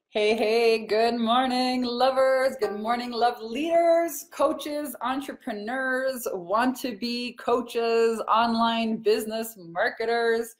Hey, hey, good morning, lovers. Good morning, love leaders, coaches, entrepreneurs, want to be coaches, online business marketers.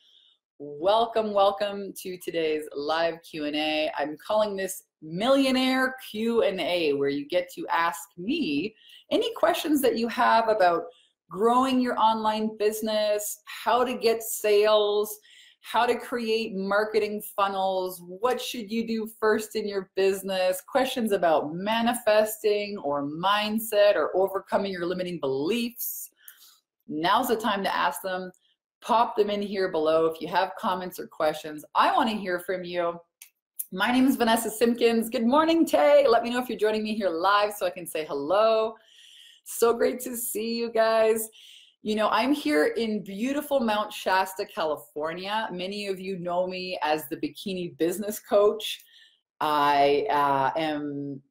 Welcome, welcome to today's live Q&A. I'm calling this Millionaire Q&A, where you get to ask me any questions that you have about growing your online business, how to get sales, how to create marketing funnels, what should you do first in your business, questions about manifesting or mindset or overcoming your limiting beliefs. Now's the time to ask them. Pop them in here below if you have comments or questions. I want to hear from you. My name is Vanessa Simpkins. Good morning, Tay. Let me know if you're joining me here live so I can say hello. So great to see you guys. You know, I'm here in beautiful Mount Shasta, California. Many of you know me as the Bikini Business Coach. I am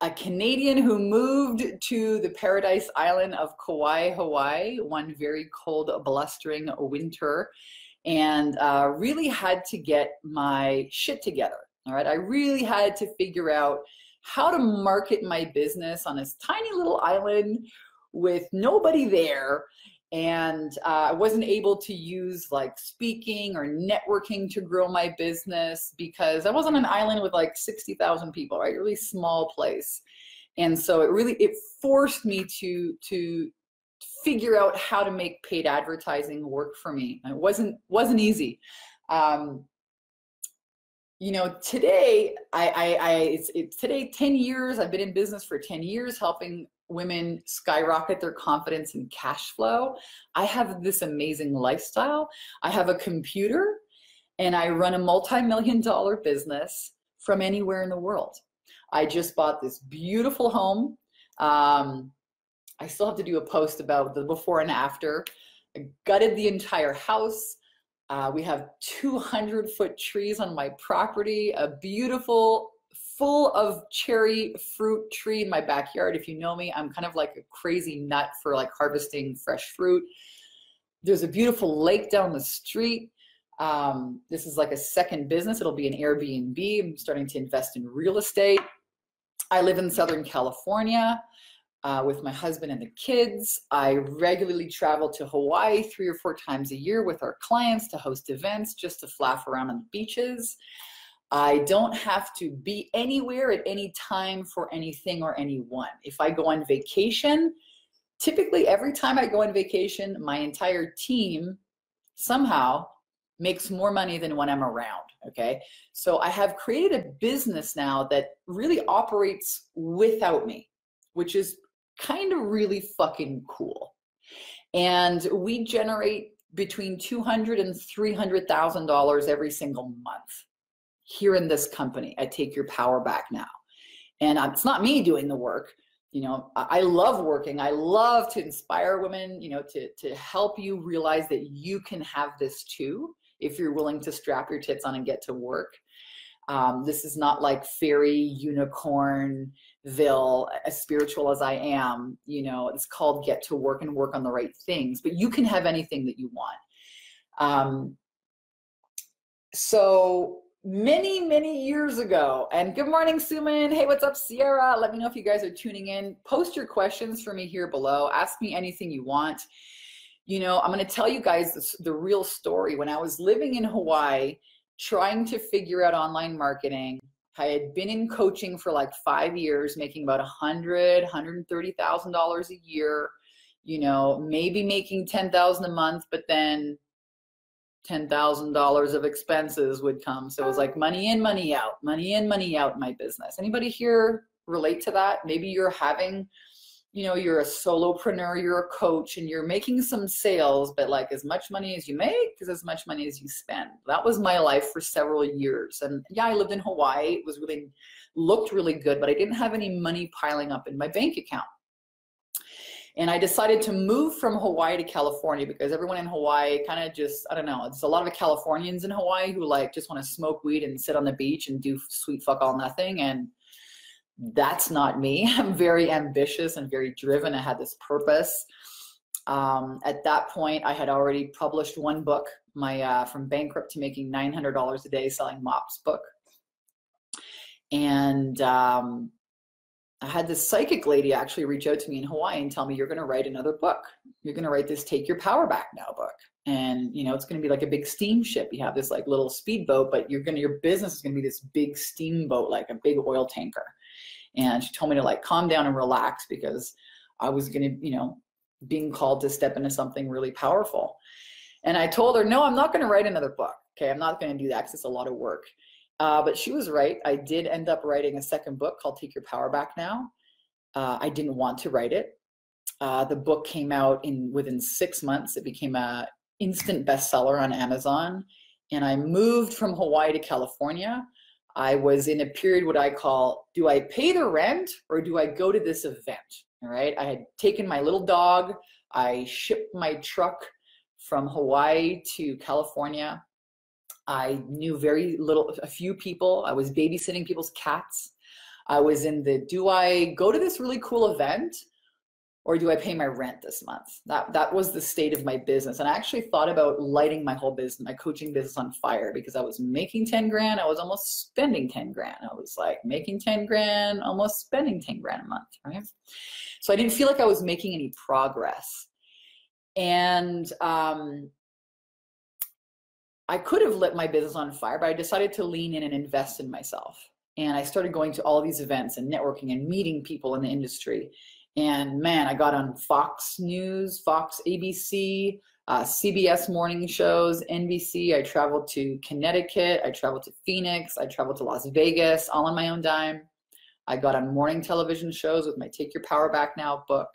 a Canadian who moved to the paradise island of Kauai, Hawaii, one very cold, blustering winter, and really had to get my shit together. All right, I really had to figure out how to market my business on this tiny little island with nobody there, and I wasn't able to use like speaking or networking to grow my business because I was on an island with like 60,000 people, right? A really small place. And so it forced me to figure out how to make paid advertising work for me. And it wasn't easy. You know, today, today 10 years, I've been in business for 10 years, helping women skyrocket their confidence and cash flow. I have this amazing lifestyle. I have a computer and I run a multi-million-dollar business from anywhere in the world. I just bought this beautiful home. I still have to do a post about the before and after. I gutted the entire house. We have 200-foot trees on my property, a beautiful, full of cherry fruit tree in my backyard. If you know me, I'm kind of like a crazy nut for like harvesting fresh fruit. There's a beautiful lake down the street. This is like a second business. It'll be an Airbnb. I'm starting to invest in real estate. I live in Southern California. With my husband and the kids. I regularly travel to Hawaii 3 or 4 times a year with our clients to host events, just to flaff around on the beaches. I don't have to be anywhere at any time for anything or anyone. If I go on vacation, typically every time I go on vacation, my entire team somehow makes more money than when I'm around, okay? So I have created a business now that really operates without me, which is kind of really fucking cool. And we generate between $200,000 and $300,000 every single month here in this company. I Take Your Power Back Now. And it's not me doing the work. You know, I love working. I love to inspire women, you know, to help you realize that you can have this too, if you're willing to strap your tits on and get to work. This is not like fairy unicornville, as spiritual as I am. You know, it's called get to work and work on the right things, but you can have anything that you want. So many years ago, and good morning, Suman. Hey, what's up, Sierra? Let me know if you guys are tuning in. Post your questions for me here below. Ask me anything you want. You know, I'm going to tell you guys the real story. When I was living in Hawaii, trying to figure out online marketing, I had been in coaching for like 5 years, making about $130,000 a year, you know, maybe making $10,000 a month, but then $10,000 of expenses would come. So it was like money in, money out, money in, money out in my business. Anybody here relate to that? Maybe you're having, you know, you're a solopreneur, you're a coach, and you're making some sales, but like as much money as you make is as much money as you spend. That was my life for several years. And yeah, I lived in Hawaii. It was looked really good, but I didn't have any money piling up in my bank account. And I decided to move from Hawaii to California because everyone in Hawaii kind of just, I don't know, it's a lot of Californians in Hawaii who like just want to smoke weed and sit on the beach and do sweet fuck all nothing. And that's not me. I'm very ambitious and very driven. I had this purpose. At that point, I had already published one book, my From Bankrupt to Making $900 a Day Selling Mops book. And I had this psychic lady actually reach out to me in Hawaii and tell me, you're going to write another book. You're going to write this Take Your Power Back Now book. And, you know, it's going to be like a big steamship. You have this like little speedboat, but your business is going to be this big steamboat, like a big oil tanker. And she told me to like calm down and relax because I was going to, you know, being called to step into something really powerful. And I told her, no, I'm not going to write another book. Okay. I'm not going to do that because it's a lot of work. But she was right. I did end up writing a second book called Take Your Power Back Now. I didn't want to write it. The book came out within 6 months. It became an instant bestseller on Amazon. And I moved from Hawaii to California. I was in a period what I call, do I pay the rent or do I go to this event? All right. I had taken my little dog. I shipped my truck from Hawaii to California. I knew a few people. I was babysitting people's cats. I was in the, do I go to this really cool event or do I pay my rent this month? That was the state of my business. And I actually thought about lighting my whole business, my coaching business on fire because I was making 10 grand. I was almost spending 10 grand. I was like making 10 grand, almost spending 10 grand a month, right? So I didn't feel like I was making any progress. And I could have lit my business on fire, but I decided to lean in and invest in myself. And I started going to all these events and networking and meeting people in the industry. And man, I got on Fox News, Fox ABC, CBS morning shows, NBC. I traveled to Connecticut. I traveled to Phoenix. I traveled to Las Vegas, all on my own dime. I got on morning television shows with my Take Your Power Back Now book,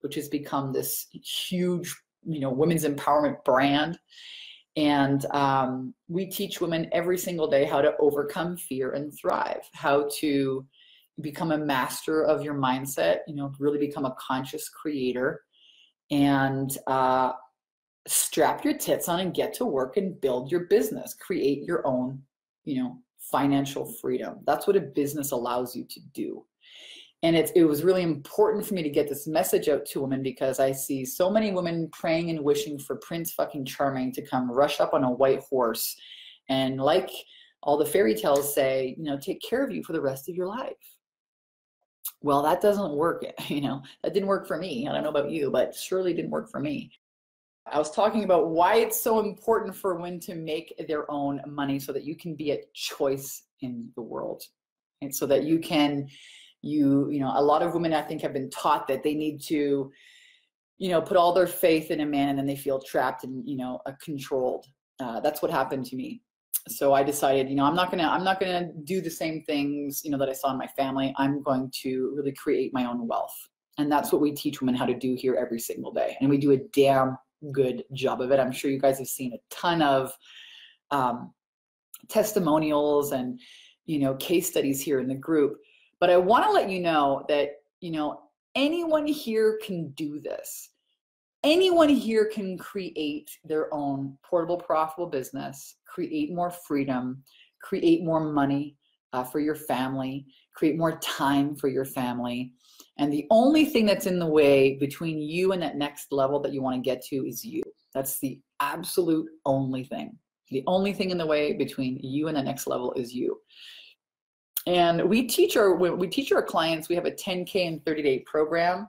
which has become this huge, you know, women's empowerment brand. And we teach women every single day how to overcome fear and thrive, how to become a master of your mindset, you know, really become a conscious creator, and strap your tits on and get to work and build your business, create your own, you know, financial freedom. That's what a business allows you to do. And it was really important for me to get this message out to women because I see so many women praying and wishing for Prince fucking Charming to come rush up on a white horse and, like all the fairy tales say, you know, take care of you for the rest of your life. Well, that doesn't work. You know, that didn't work for me. I don't know about you, but surely didn't work for me. I was talking about why it's so important for women to make their own money so that you can be a choice in the world. And so that you can, you know, a lot of women I think have been taught that they need to, you know, put all their faith in a man and then they feel trapped and, you know, controlled. That's what happened to me. So I decided, you know, I'm not gonna do the same things, you know, that I saw in my family. I'm going to really create my own wealth. And that's what we teach women how to do here every single day. And we do a damn good job of it. I'm sure you guys have seen a ton of testimonials and, you know, case studies here in the group. But I want to let you know that, you know, anyone here can do this. Anyone here can create their own portable, profitable business, create more freedom, create more money for your family, create more time for your family. And the only thing that's in the way between you and that next level that you want to get to is you. That's the absolute only thing. The only thing in the way between you and the next level is you. And we teach our clients, we have a 10K and 30-day program.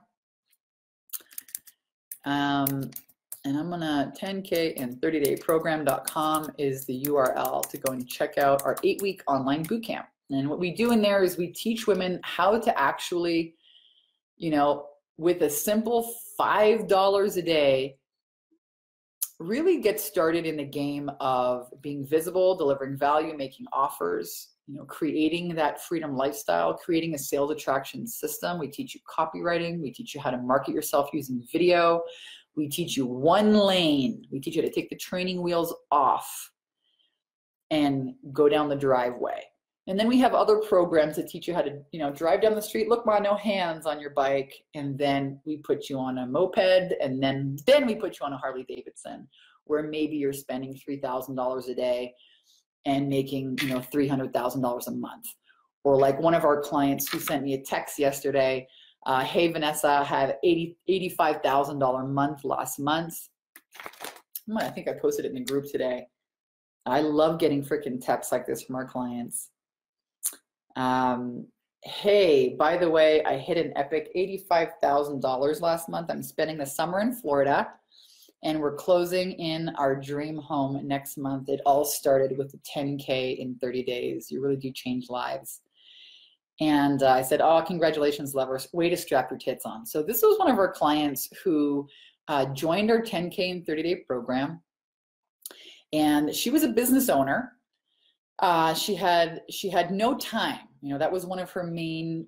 And I'm gonna 10K and 30-day program.com is the URL to go and check out our 8-week online bootcamp. And what we do in there is we teach women how to actually, you know, with a simple $5 a day, really get started in the game of being visible, delivering value, making offers, you know, creating that freedom lifestyle, creating a sales attraction system. We teach you copywriting. We teach you how to market yourself using video. We teach you one lane. We teach you how to take the training wheels off and go down the driveway. And then we have other programs that teach you how to, you know, drive down the street, look, Ma, no hands on your bike. And then we put you on a moped, and then we put you on a Harley Davidson, where maybe you're spending $3,000 a day and making, you know, $300,000 a month. Or like one of our clients who sent me a text yesterday, hey, Vanessa, I had $85,000 month last month. I think I posted it in the group today. I love getting freaking texts like this from our clients. Hey, by the way, I hit an epic $85,000 last month. I'm spending the summer in Florida, and we're closing in our dream home next month. It all started with the 10K in 30 days. You really do change lives. And I said, oh, congratulations, lovers. Way to strap your tits on. So this was one of our clients who joined our 10K in 30-day program. And she was a business owner. She had no time. That was one of her main,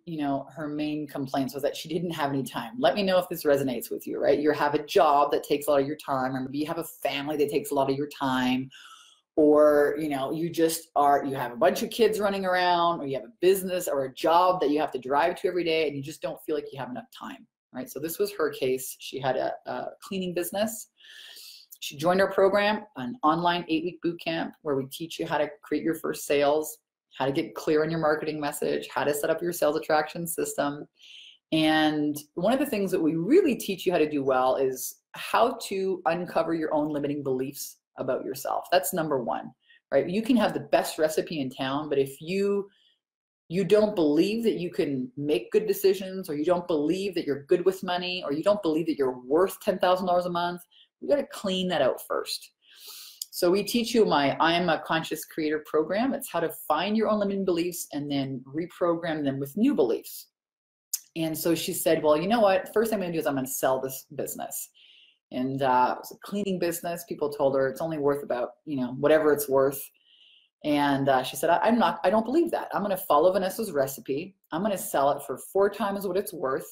her main complaints was that she didn't have any time. Let me know if this resonates with you, right? You have a job that takes a lot of your time, or maybe you have a family that takes a lot of your time, or, you have a bunch of kids running around, or you have a business or a job that you have to drive to every day, and you just don't feel like you have enough time, right? So this was her case. She had a cleaning business. She joined our program, an online 8-week boot camp where we teach you how to create your first sales, how to get clear on your marketing message, how to set up your sales attraction system. And one of the things that we really teach you how to do well is how to uncover your own limiting beliefs about yourself. That's number one, right? You can have the best recipe in town, but if you don't believe that you can make good decisions, or you don't believe that you're good with money, or you don't believe that you're worth $10,000 a month, you got to clean that out first. So we teach you my I Am a Conscious Creator program. It's how to find your own limiting beliefs and then reprogram them with new beliefs. And so she said, well, you know what? First thing I'm going to do is I'm going to sell this business. And it was a cleaning business. People told her it's only worth about, whatever it's worth. And she said, I don't believe that. I'm going to follow Vanessa's recipe. I'm going to sell it for 4 times what it's worth.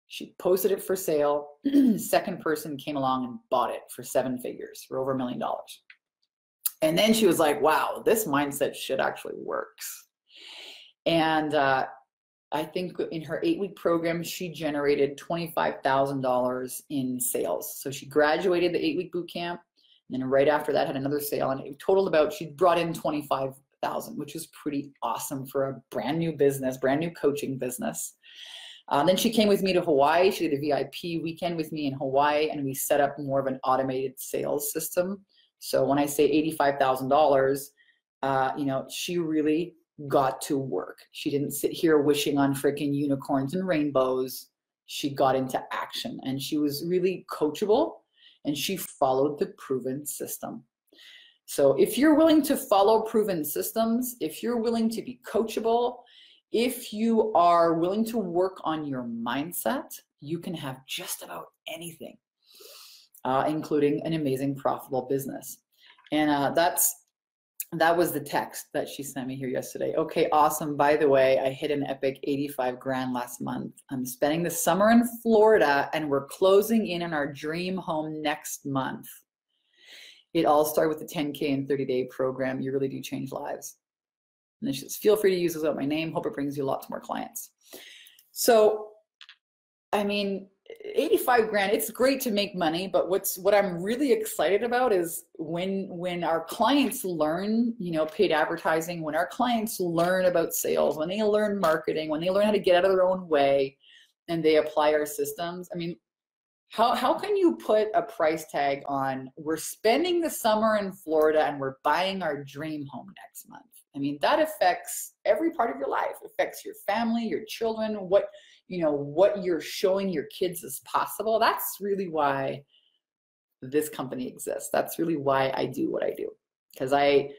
She posted it for sale. Second person came along and bought it for 7 figures, for over $1 million. And then she was like, wow, this mindset shit actually works. And I think in her 8-week program, she generated $25,000 in sales. So she graduated the 8-week boot camp, and then right after that had another sale, and it totaled she brought in $25,000, which is pretty awesome for a brand new business, brand new coaching business. Then she came with me to Hawaii. She did a VIP weekend with me in Hawaii, and we set up more of an automated sales system. So when I say $85,000, she really got to work. She didn't sit here wishing on freaking unicorns and rainbows. She got into action, and she was really coachable, and she followed the proven system. So if you're willing to follow proven systems, if you're willing to be coachable, if you are willing to work on your mindset, you can have just about anything, including an amazing profitable business. And that was the text that she sent me here yesterday. Okay, awesome. By the way, I hit an epic 85 grand last month. I'm spending the summer in Florida, and we're closing in on our dream home next month. It all started with the 10K and 30-day program. You really do change lives. And then she says, feel free to use this without my name. Hope it brings you lots more clients. So, I mean, 85 grand, it's great to make money, but what I'm really excited about is when our clients learn, paid advertising, when our clients learn about sales, when they learn marketing, when they learn how to get out of their own way and they apply our systems. I mean, how can you put a price tag on, we're spending the summer in Florida and we're buying our dream home next month? I mean, that affects every part of your life. It affects your family, your children, what you're showing your kids is possible. That's really why this company exists. That's really why I do what I do. Because I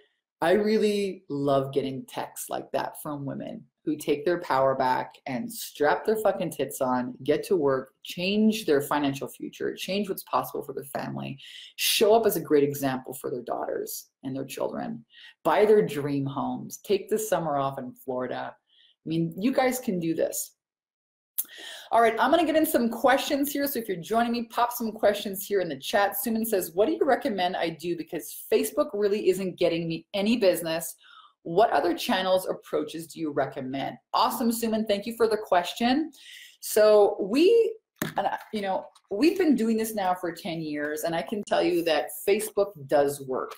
really love getting texts like that from women who take their power back and strap their fucking tits on, get to work, change their financial future, change what's possible for their family, show up as a great example for their daughters and their children, buy their dream homes, take the summer off in Florida. I mean, you guys can do this. All right, I'm gonna get in some questions here. So if you're joining me, pop some questions here in the chat. Suman says, what do you recommend I do? Because Facebook really isn't getting me any business. What other channels, approaches do you recommend? Awesome, Suman, thank you for the question. So we've been doing this now for 10 years, and I can tell you that Facebook does work.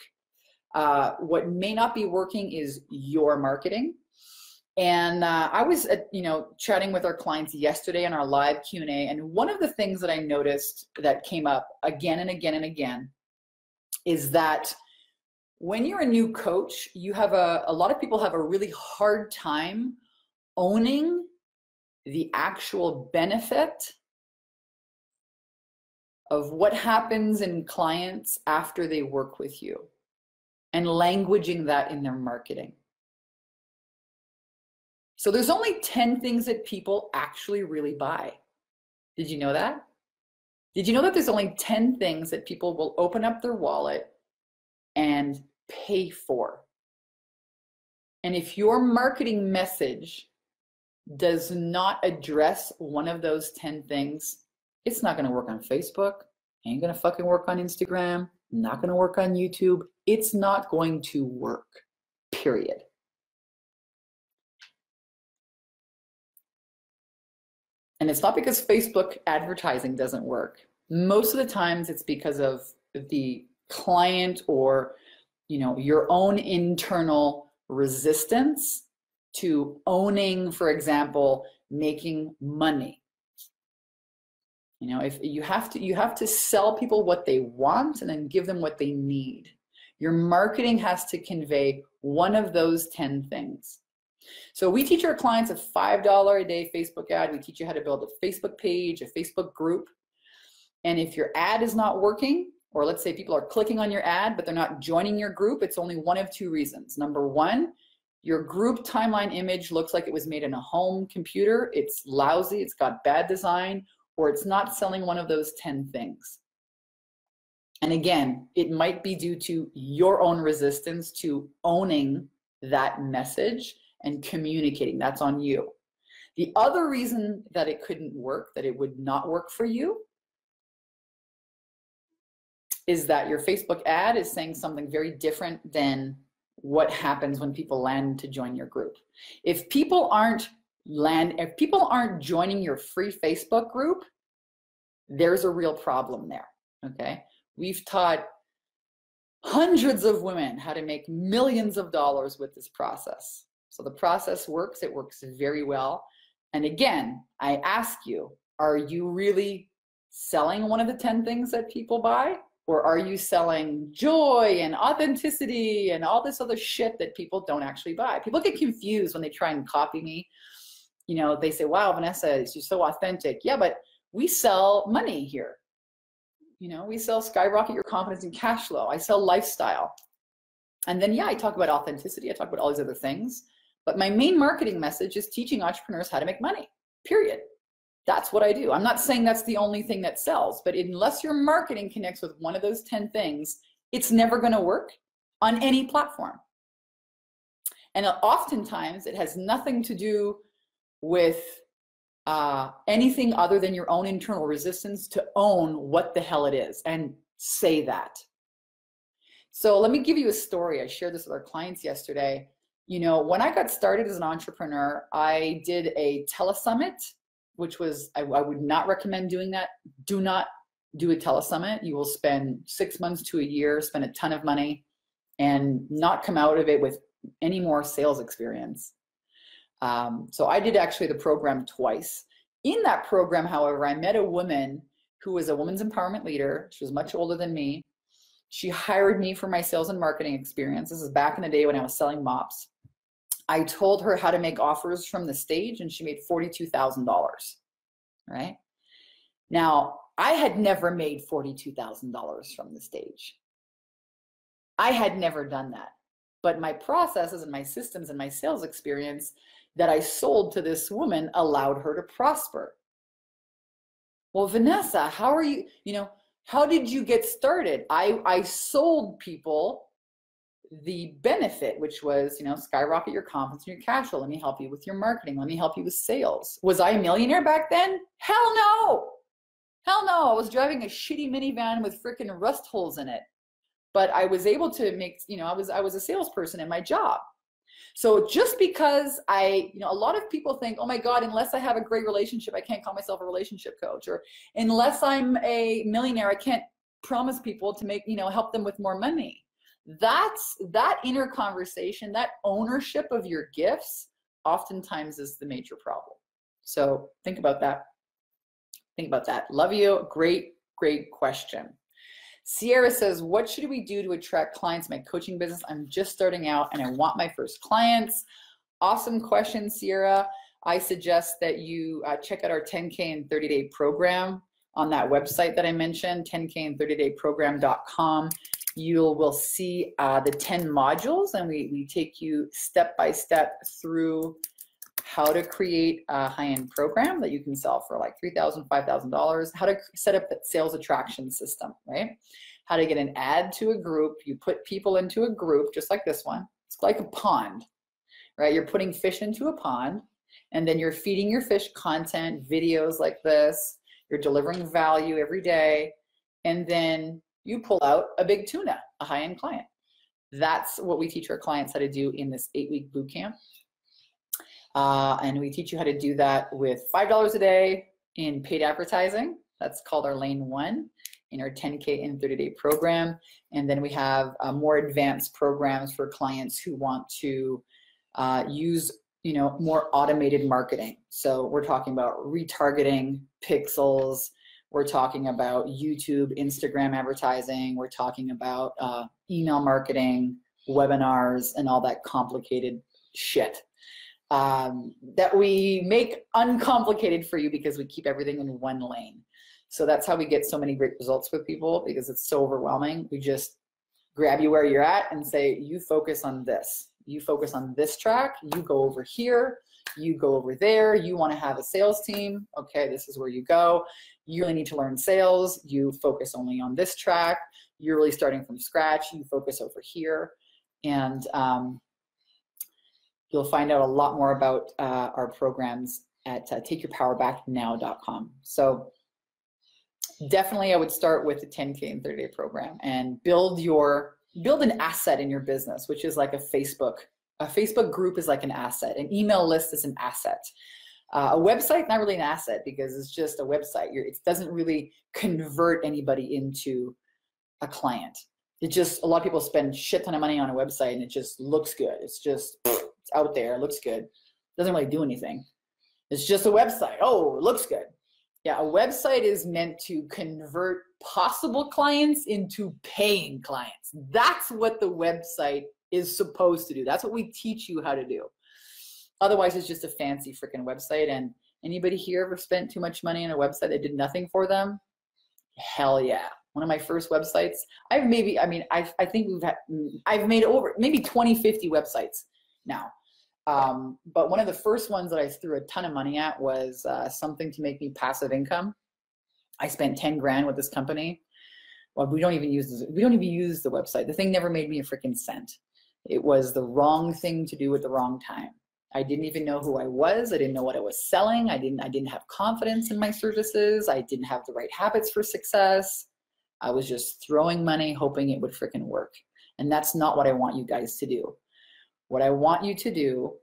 What may not be working is your marketing. And I was, chatting with our clients yesterday on our live Q&A, and one of the things that I noticed that came up again and again and again is that when you're a new coach, you have a lot of people have a really hard time owning the actual benefit of what happens in clients after they work with you and languaging that in their marketing. So there's only 10 things that people actually really buy. Did you know that? Did you know that there's only 10 things that people will open up their wallet and pay for? And if your marketing message does not address one of those 10 things, it's not gonna work on Facebook, ain't gonna fucking work on Instagram, not gonna work on YouTube. It's not going to work, period. And it's not because Facebook advertising doesn't work. Most of the times it's because of the client or, you know, your own internal resistance to owning, for example, making money. You know, if you have to sell people what they want and then give them what they need. Your marketing has to convey one of those 10 things. So we teach our clients a $5 a day Facebook ad. We teach you how to build a Facebook page, a Facebook group. And if your ad is not working, or let's say people are clicking on your ad, but they're not joining your group, it's only one of two reasons. Number one, your group timeline image looks like it was made in a home computer. It's lousy, it's got bad design, or it's not selling one of those 10 things. And again, it might be due to your own resistance to owning that message and communicating. That's on you. The other reason that it couldn't work, that it would not work for you, is that your Facebook ad is saying something very different than what happens when people land to join your group. If people aren't joining your free Facebook group, there's a real problem there, okay? We've taught hundreds of women how to make millions of dollars with this process. So the process works, it works very well. And again, I ask you, are you really selling one of the 10 things that people buy? Or are you selling joy and authenticity and all this other shit that people don't actually buy? People get confused when they try and copy me. You know, they say, wow, Vanessa, you're so authentic. Yeah, but we sell money here. You know, we sell skyrocket your confidence and cash flow. I sell lifestyle. And then, yeah, I talk about authenticity. I talk about all these other things. But my main marketing message is teaching entrepreneurs how to make money, period. That's what I do. I'm not saying that's the only thing that sells, but unless your marketing connects with one of those 10 things, it's never going to work on any platform. And oftentimes it has nothing to do with anything other than your own internal resistance to own what the hell it is and say that. So let me give you a story. I shared this with our clients yesterday. You know, when I got started as an entrepreneur, I did a telesummit, which was, I would not recommend doing that. Do not do a telesummit. You will spend 6 months to a year, spend a ton of money, and not come out of it with any more sales experience. So I did actually the program twice. In that program, however, I met a woman who was a women's empowerment leader. She was much older than me. She hired me for my sales and marketing experience. This is back in the day when I was selling mops. I told her how to make offers from the stage, and she made $42,000, right? Now, I had never made $42,000 from the stage. I had never done that. But my processes and my systems and my sales experience that I sold to this woman allowed her to prosper. Well, Vanessa, how are you, how did you get started? I sold people the benefit, which was, skyrocket your confidence and your cash flow. Let me help you with your marketing. Let me help you with sales. Was I a millionaire back then? Hell no. Hell no. I was driving a shitty minivan with freaking rust holes in it. But I was able to make, I was a salesperson in my job. So just because a lot of people think, oh my God, unless I have a great relationship, I can't call myself a relationship coach. Or unless I'm a millionaire, I can't promise people to make, help them with more money. That inner conversation, that ownership of your gifts oftentimes is the major problem. So think about that. Think about that. Love you. Great, great question. Sierra says, what should we do to attract clients in my coaching business? I'm just starting out and I want my first clients. Awesome question, Sierra. I suggest that you check out our 10K and 30-day program on that website that I mentioned, 10K and 30-day program.com. You will see the 10 modules, and we take you step by step through how to create a high-end program that you can sell for like $3,000, $5,000, how to set up that sales attraction system, right? How to get an ad to a group. You put people into a group just like this one. It's like a pond, right? You're putting fish into a pond, and then you're feeding your fish content, videos like this. You're delivering value every day, and then you pull out a big tuna, a high-end client. That's what we teach our clients how to do in this 8-week boot camp. And we teach you how to do that with $5 a day in paid advertising. That's called our lane 1 in our 10K and 30-day program. And then we have more advanced programs for clients who want to use more automated marketing. So we're talking about retargeting, pixels. We're talking about YouTube, Instagram advertising. We're talking about email marketing, webinars, and all that complicated shit that we make uncomplicated for you because we keep everything in one lane. So that's how we get so many great results with people, because it's so overwhelming. We just grab you where you're at and say, you focus on this. You focus on this track. You go over here. You go over there. You want to have a sales team. Okay, this is where you go. You really need to learn sales. You focus only on this track. You're really starting from scratch. You focus over here. And you'll find out a lot more about our programs at takeyourpowerbacknow.com. So definitely I would start with the 10K and 30-day program and build an asset in your business, which is like a Facebook group is like an asset. An email list is an asset. A website, not really an asset, because it's just a website. It doesn't really convert anybody into a client. It just, a lot of people spend shit ton of money on a website and it just looks good. It's just, it's out there, it looks good. Doesn't really do anything. It's just a website. Oh, it looks good. Yeah, a website is meant to convert possible clients into paying clients. That's what the website is supposed to do. That's what we teach you how to do. Otherwise, it's just a fancy freaking website. And anybody here ever spent too much money on a website that did nothing for them? Hell yeah. One of my first websites, I think I've made over maybe 20, 50 websites now. But one of the first ones that I threw a ton of money at was something to make me passive income. I spent 10 grand with this company. Well, we don't even use the website. The thing never made me a freaking cent. It was the wrong thing to do at the wrong time. I didn't even know who I was. I didn't know what I was selling. I didn't have confidence in my services. I didn't have the right habits for success. I was just throwing money, hoping it would freaking work. And that's not what I want you guys to do. What I want you to do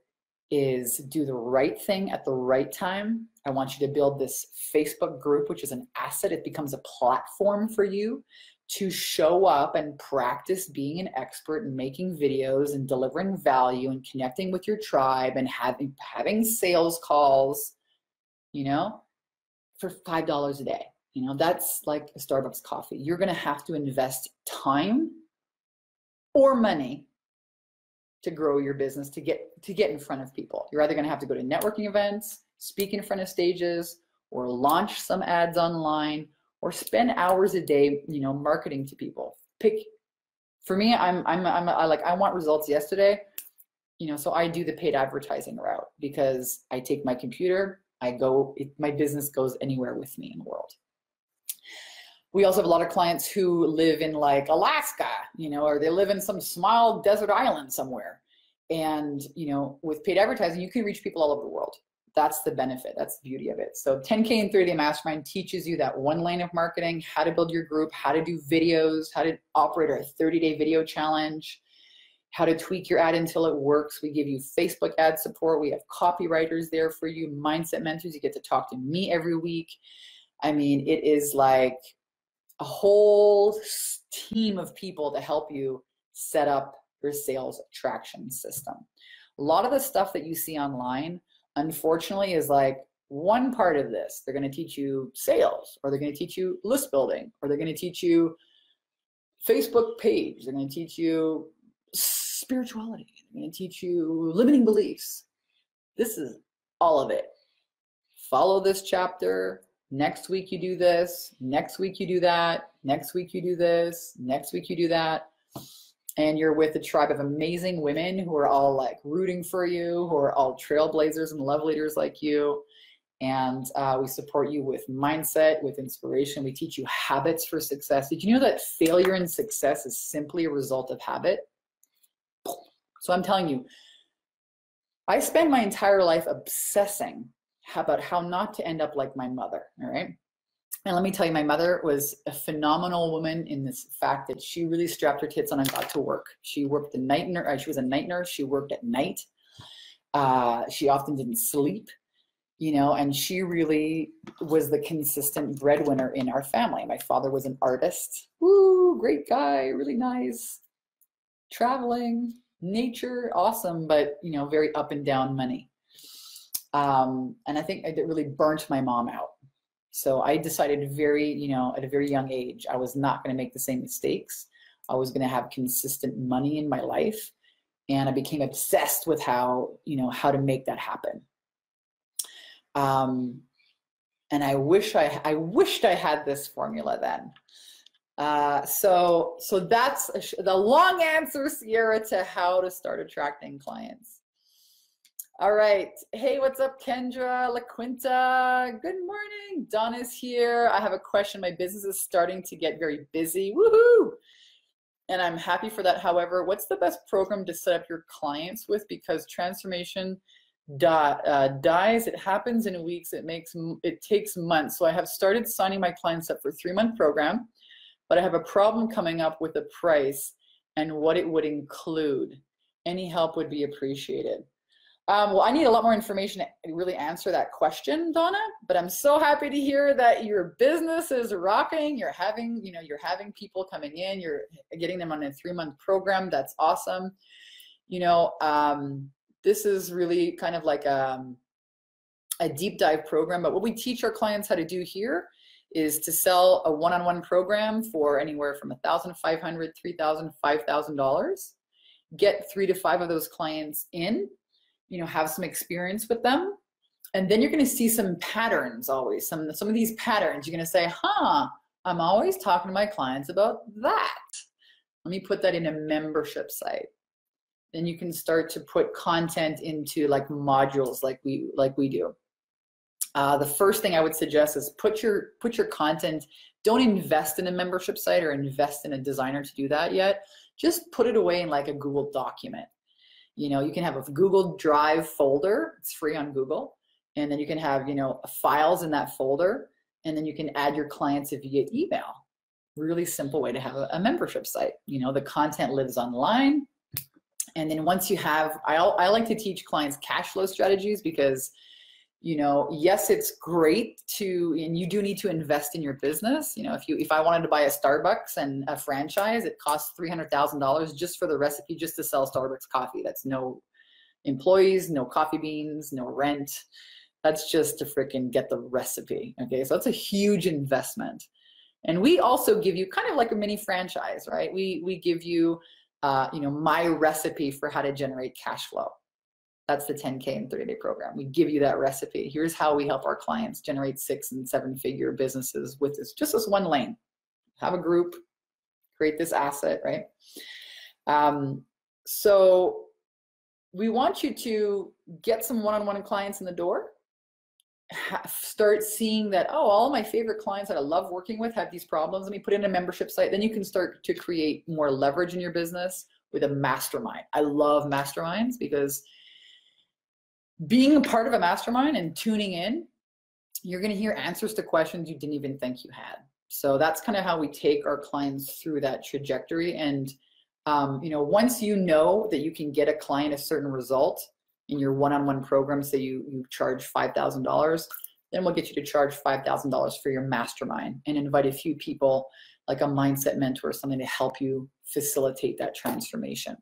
is do the right thing at the right time. I want you to build this Facebook group, which is an asset. It becomes a platform for you to show up and practice being an expert and making videos and delivering value and connecting with your tribe and having sales calls, for $5 a day. That's like a Starbucks coffee. You're going to have to invest time or money to grow your business, to get in front of people. You're either going to have to go to networking events, speak in front of stages, or launch some ads online, or spend hours a day, marketing to people. For me, I want results yesterday, so I do the paid advertising route because I take my computer, my business goes anywhere with me in the world. We also have a lot of clients who live in like Alaska, or they live in some small desert island somewhere. And, with paid advertising, you can reach people all over the world. That's the benefit. That's the beauty of it. So 10K and 30-day mastermind teaches you that one lane of marketing, how to build your group, how to do videos, how to operate a 30-day video challenge, how to tweak your ad until it works. We give you Facebook ad support. We have copywriters there for you, mindset mentors. You get to talk to me every week. I mean, it is like a whole team of people to help you set up your sales attraction system. A lot of the stuff that you see online, unfortunately, is like one part of this. They're going to teach you sales, or they're going to teach you list building, or they're going to teach you Facebook page. They're going to teach you spirituality. They're going to teach you limiting beliefs. This is all of it. Follow this chapter. Next week you do this. Next week you do that. Next week you do this. Next week you do that. And you're with a tribe of amazing women who are all like rooting for you, who are all trailblazers and love leaders like you. And we support you with mindset, with inspiration. We teach you habits for success. Did you know that failure and success is simply a result of habit? So I'm telling you, I spent my entire life obsessing about how not to end up like my mother, all right? And let me tell you, my mother was a phenomenal woman in this fact that she really strapped her tits on and got to work. She worked the night nurse. She was a night nurse. She worked at night. She often didn't sleep, you know, and she really was the consistent breadwinner in our family. My father was an artist. Woo, great guy, really nice. Traveling, nature, awesome, but, you know, very up and down money. And I think it really burnt my mom out. So I decided at a very young age, I was not going to make the same mistakes. I was going to have consistent money in my life. And I became obsessed with how to make that happen. And I wished I had this formula then. So that's the long answer, Sierra, to how to start attracting clients. All right. Hey, what's up, Kendra, La Quinta? Good morning. Donna's here. I have a question. My business is starting to get very busy. Woohoo! And I'm happy for that. However, what's the best program to set up your clients with? Because transformation dies. It happens in weeks. It takes months. So I have started signing my clients up for a 3-month program, but I have a problem coming up with the price and what it would include. Any help would be appreciated. Well, I need a lot more information to really answer that question, Donna, but I'm so happy to hear that your business is rocking. You're having people coming in, you're getting them on a 3-month program. That's awesome. This is really kind of like a deep dive program, but what we teach our clients how to do here is to sell a one-on-one program for anywhere from $1,500, $3,000, $5,000, get 3 to 5 of those clients in, have some experience with them. And then you're going to see some patterns always, some of these patterns. You're going to say, I'm always talking to my clients about that. Let me put that in a membership site. Then you can start to put content into like modules like we do. The first thing I would suggest is put your content, don't invest in a membership site or invest in a designer to do that yet. Just put it away in like a Google document. You can have a Google Drive folder. It's free on Google. And then you can have, files in that folder. And then you can add your clients via email. Really simple way to have a membership site. The content lives online. And then once you have, I like to teach clients cash flow strategies because, yes, it's great and you do need to invest in your business. If I wanted to buy a Starbucks and a franchise, it costs $300,000 just for the recipe, just to sell Starbucks coffee. That's no employees, no coffee beans, no rent. That's just to freaking get the recipe. Okay, so that's a huge investment. And we also give you kind of like a mini franchise, right? We give you, my recipe for how to generate cash flow. That's the 10K and 30-day program. We give you that recipe. Here's how we help our clients generate 6- and 7-figure businesses with just this one lane. Have a group, create this asset, right? So we want you to get some one-on-one clients in the door. Start seeing that, all my favorite clients that I love working with have these problems. Let me put in a membership site. Then you can start to create more leverage in your business with a mastermind. I love masterminds because being a part of a mastermind and tuning in, you're going to hear answers to questions you didn't even think you had. So that's kind of how we take our clients through that trajectory. And, once you know that you can get a client a certain result in your one-on-one program, say you charge $5,000, then we'll get you to charge $5,000 for your mastermind and invite a few people like a mindset mentor or something to help you facilitate that transformation.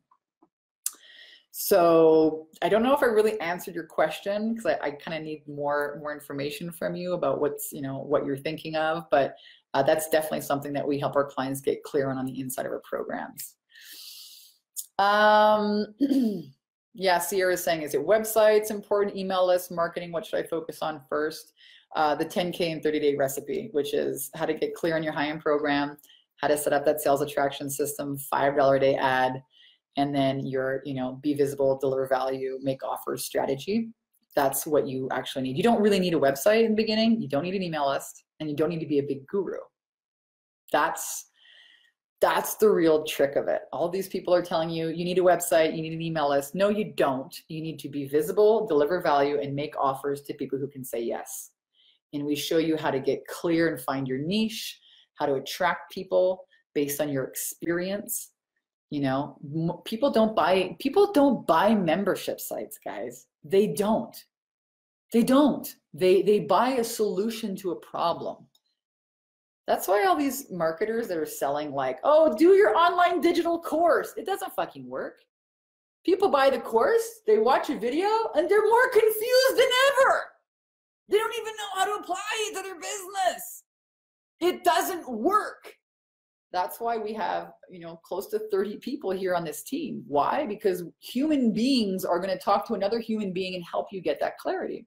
So I don't know if I really answered your question because I kind of need more information from you about what you're thinking of. But That's definitely something that we help our clients get clear on the inside of our programs. Yeah, Sierra is saying, is it websites important, email lists, marketing? What should I focus on first? The 10K and 30-day recipe, which is how to get clear on your high-end program, how to set up that sales attraction system, $5 a day ad, and then your, be visible, deliver value, make offers strategy. That's what you actually need. You don't really need a website in the beginning. You don't need an email list, and you don't need to be a big guru. That's the real trick of it. All these people are telling you, you need a website, you need an email list. No, you don't. You need to be visible, deliver value, and make offers to people who can say yes. And we show you how to get clear and find your niche, how to attract people based on your experience. People don't buy membership sites, guys. They don't. They buy a solution to a problem. That's why all these marketers that are selling like, oh, do your online digital course. It doesn't fucking work. People buy the course, they watch a video, and they're more confused than ever. They don't even know how to apply it to their business. It doesn't work. That's why we have, close to 30 people here on this team. Why? Because human beings are going to talk to another human being and help you get that clarity.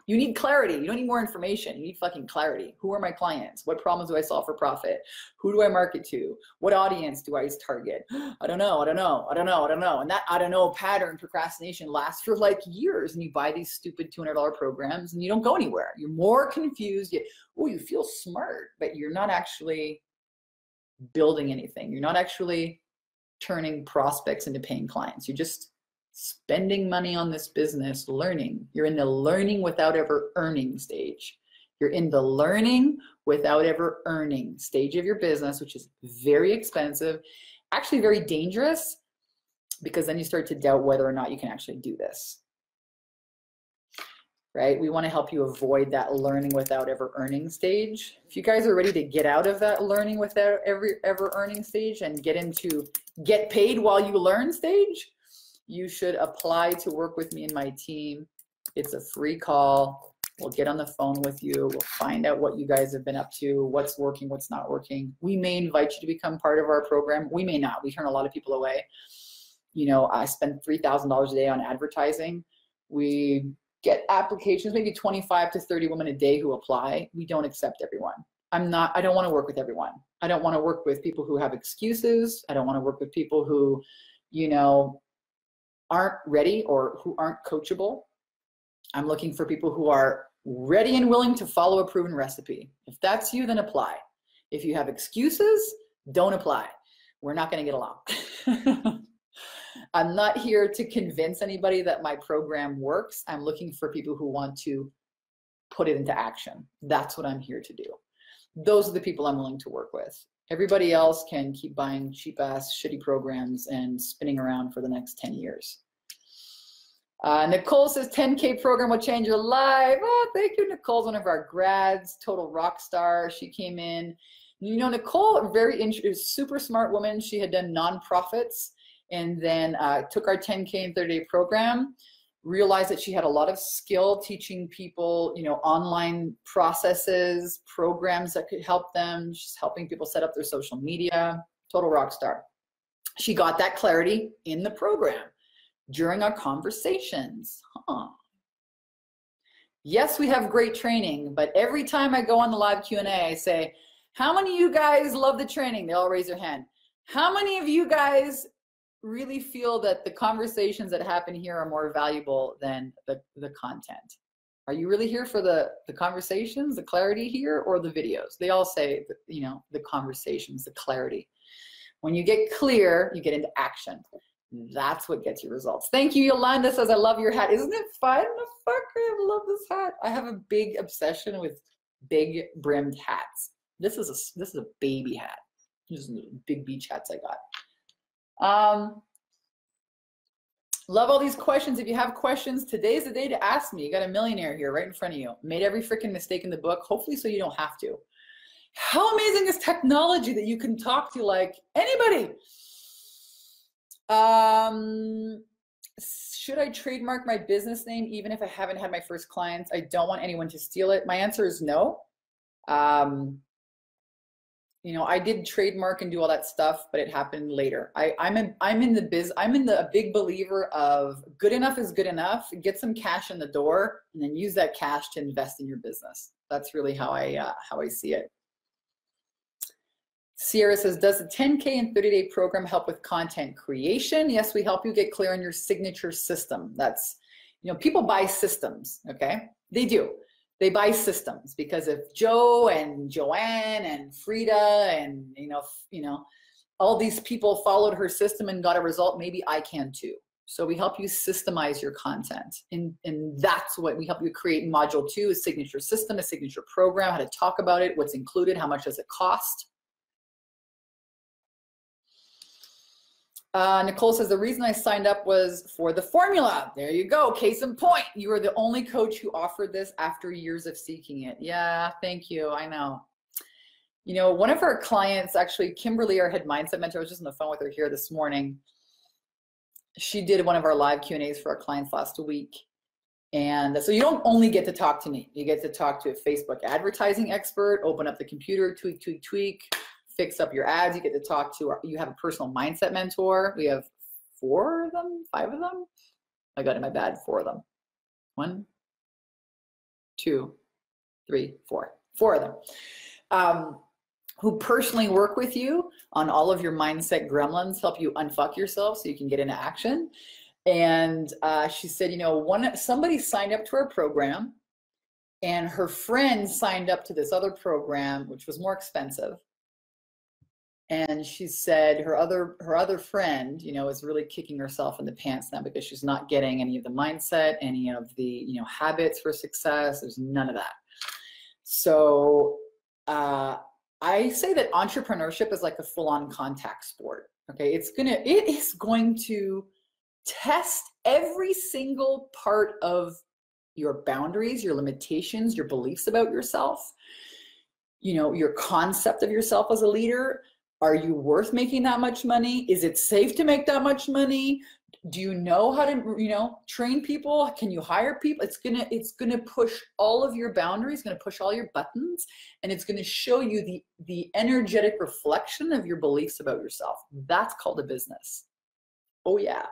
You need clarity. You don't need more information. You need fucking clarity. Who are my clients? What problems do I solve for profit? Who do I market to? What audience do I target? I don't know. And that I don't know pattern, procrastination, lasts for like years. And you buy these stupid $200 programs and you don't go anywhere. You're more confused. You feel smart, but you're not actually building anything. You're not actually turning prospects into paying clients. You're just spending money on this business, learning. You're in the learning without ever earning stage. You're in the learning without ever earning stage of your business, which is very expensive, actually very dangerous, because then you start to doubt whether or not you can actually do this. Right? We want to help you avoid that learning without ever earning stage. If you guys are ready to get out of that learning without ever earning stage and get into get paid while you learn stage, you should apply to work with me and my team. It's a free call. We'll get on the phone with you. We'll find out what you guys have been up to, what's working, what's not working. We may invite you to become part of our program. We may not. We turn a lot of people away. I spend $3,000 a day on advertising. We get applications, maybe 25 to 30 women a day who apply. We don't accept everyone. I don't want to work with everyone. I don't want to work with people who have excuses. I don't want to work with people who, aren't ready or who aren't coachable. I'm looking for people who are ready and willing to follow a proven recipe. If that's you, then apply. If you have excuses, don't apply. We're not going to get along. I'm not here to convince anybody that my program works. I'm looking for people who want to put it into action. That's what I'm here to do. Those are the people I'm willing to work with. Everybody else can keep buying cheap-ass, shitty programs and spinning around for the next 10 years. Nicole says 10K program will change your life. Oh, thank you. Nicole's one of our grads, total rock star. She came in. Nicole, super smart woman. She had done nonprofits and then took our 10K and 30-day program, realized that she had a lot of skill teaching people, online processes, programs that could help them. She's helping people set up their social media. Total rock star. She got that clarity in the program during our conversations. Yes, we have great training, but every time I go on the live Q&A, I say, how many of you guys love the training? They all raise their hand. How many of you guys really feel that the conversations that happen here are more valuable than the content? Are you really here for the conversations, the clarity here, or the videos? They all say, the conversations, the clarity. When you get clear, you get into action. That's what gets you results. Thank you. Yolanda says, I love your hat. Isn't it fun? I love this hat. I have a big obsession with big brimmed hats. This is a baby hat. These are the big beach hats I got. Love all these questions. If you have questions, today's the day to ask me. You got a millionaire here right in front of you. Made every freaking mistake in the book, hopefully so you don't have to. How amazing is technology that you can talk to like anybody? Should I trademark my business name even if I haven't had my first clients? I don't want anyone to steal it. My answer is no. You know, I did trademark and do all that stuff, but it happened later. I'm a big believer of good enough is good enough. Get some cash in the door and then use that cash to invest in your business. That's really how I see it. Sierra says, does the 10K and 30-day program help with content creation? Yes, we help you get clear on your signature system. That's, you know, people buy systems, okay? They do. They buy systems because if Joe and Joanne and Frida and, you know, all these people followed her system and got a result, maybe I can too. So we help you systemize your content. And that's what we help you create in module 2, a signature system, a signature program, how to talk about it, what's included, how much does it cost. Nicole says, the reason I signed up was for the formula. There you go. Case in point. You are the only coach who offered this after years of seeking it. Yeah, thank you. I know. You know, one of our clients, actually, Kimberly, our head mindset mentor, I was just on the phone with her here this morning. She did one of our live Q&As for our clients last week. And so you don't only get to talk to me. You get to talk to a Facebook advertising expert, open up the computer, tweak, fix up your ads. You get to talk to, you have a personal mindset mentor. We have 4 of them, 5 of them. I got in my bad, 4 of them. 1, 2, 3, 4. 4 of them. Who personally work with you on all of your mindset gremlins, help you unfuck yourself so you can get into action. And she said, you know, somebody signed up to our program and her friend signed up to this other program, which was more expensive. And she said her other friend, you know, is really kicking herself in the pants now because she's not getting any of the mindset, any of the, you know, habits for success. There's none of that. So I say that entrepreneurship is like a full-on contact sport. Okay, it is going to test every single part of your boundaries, your limitations, your beliefs about yourself, you know, your concept of yourself as a leader. Are you worth making that much money? Is it safe to make that much money? Do you know how to, you know, train people? Can you hire people? It's gonna push all of your boundaries, gonna push all your buttons, and it's gonna show you the energetic reflection of your beliefs about yourself. That's called a business. Oh yeah.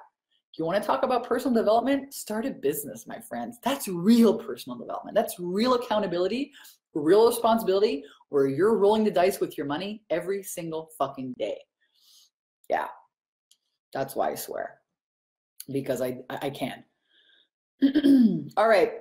You want to talk about personal development? Start a business, my friends. That's real personal development. That's real accountability, real responsibility, where you're rolling the dice with your money every single fucking day. Yeah, that's why I swear, because I can. All right.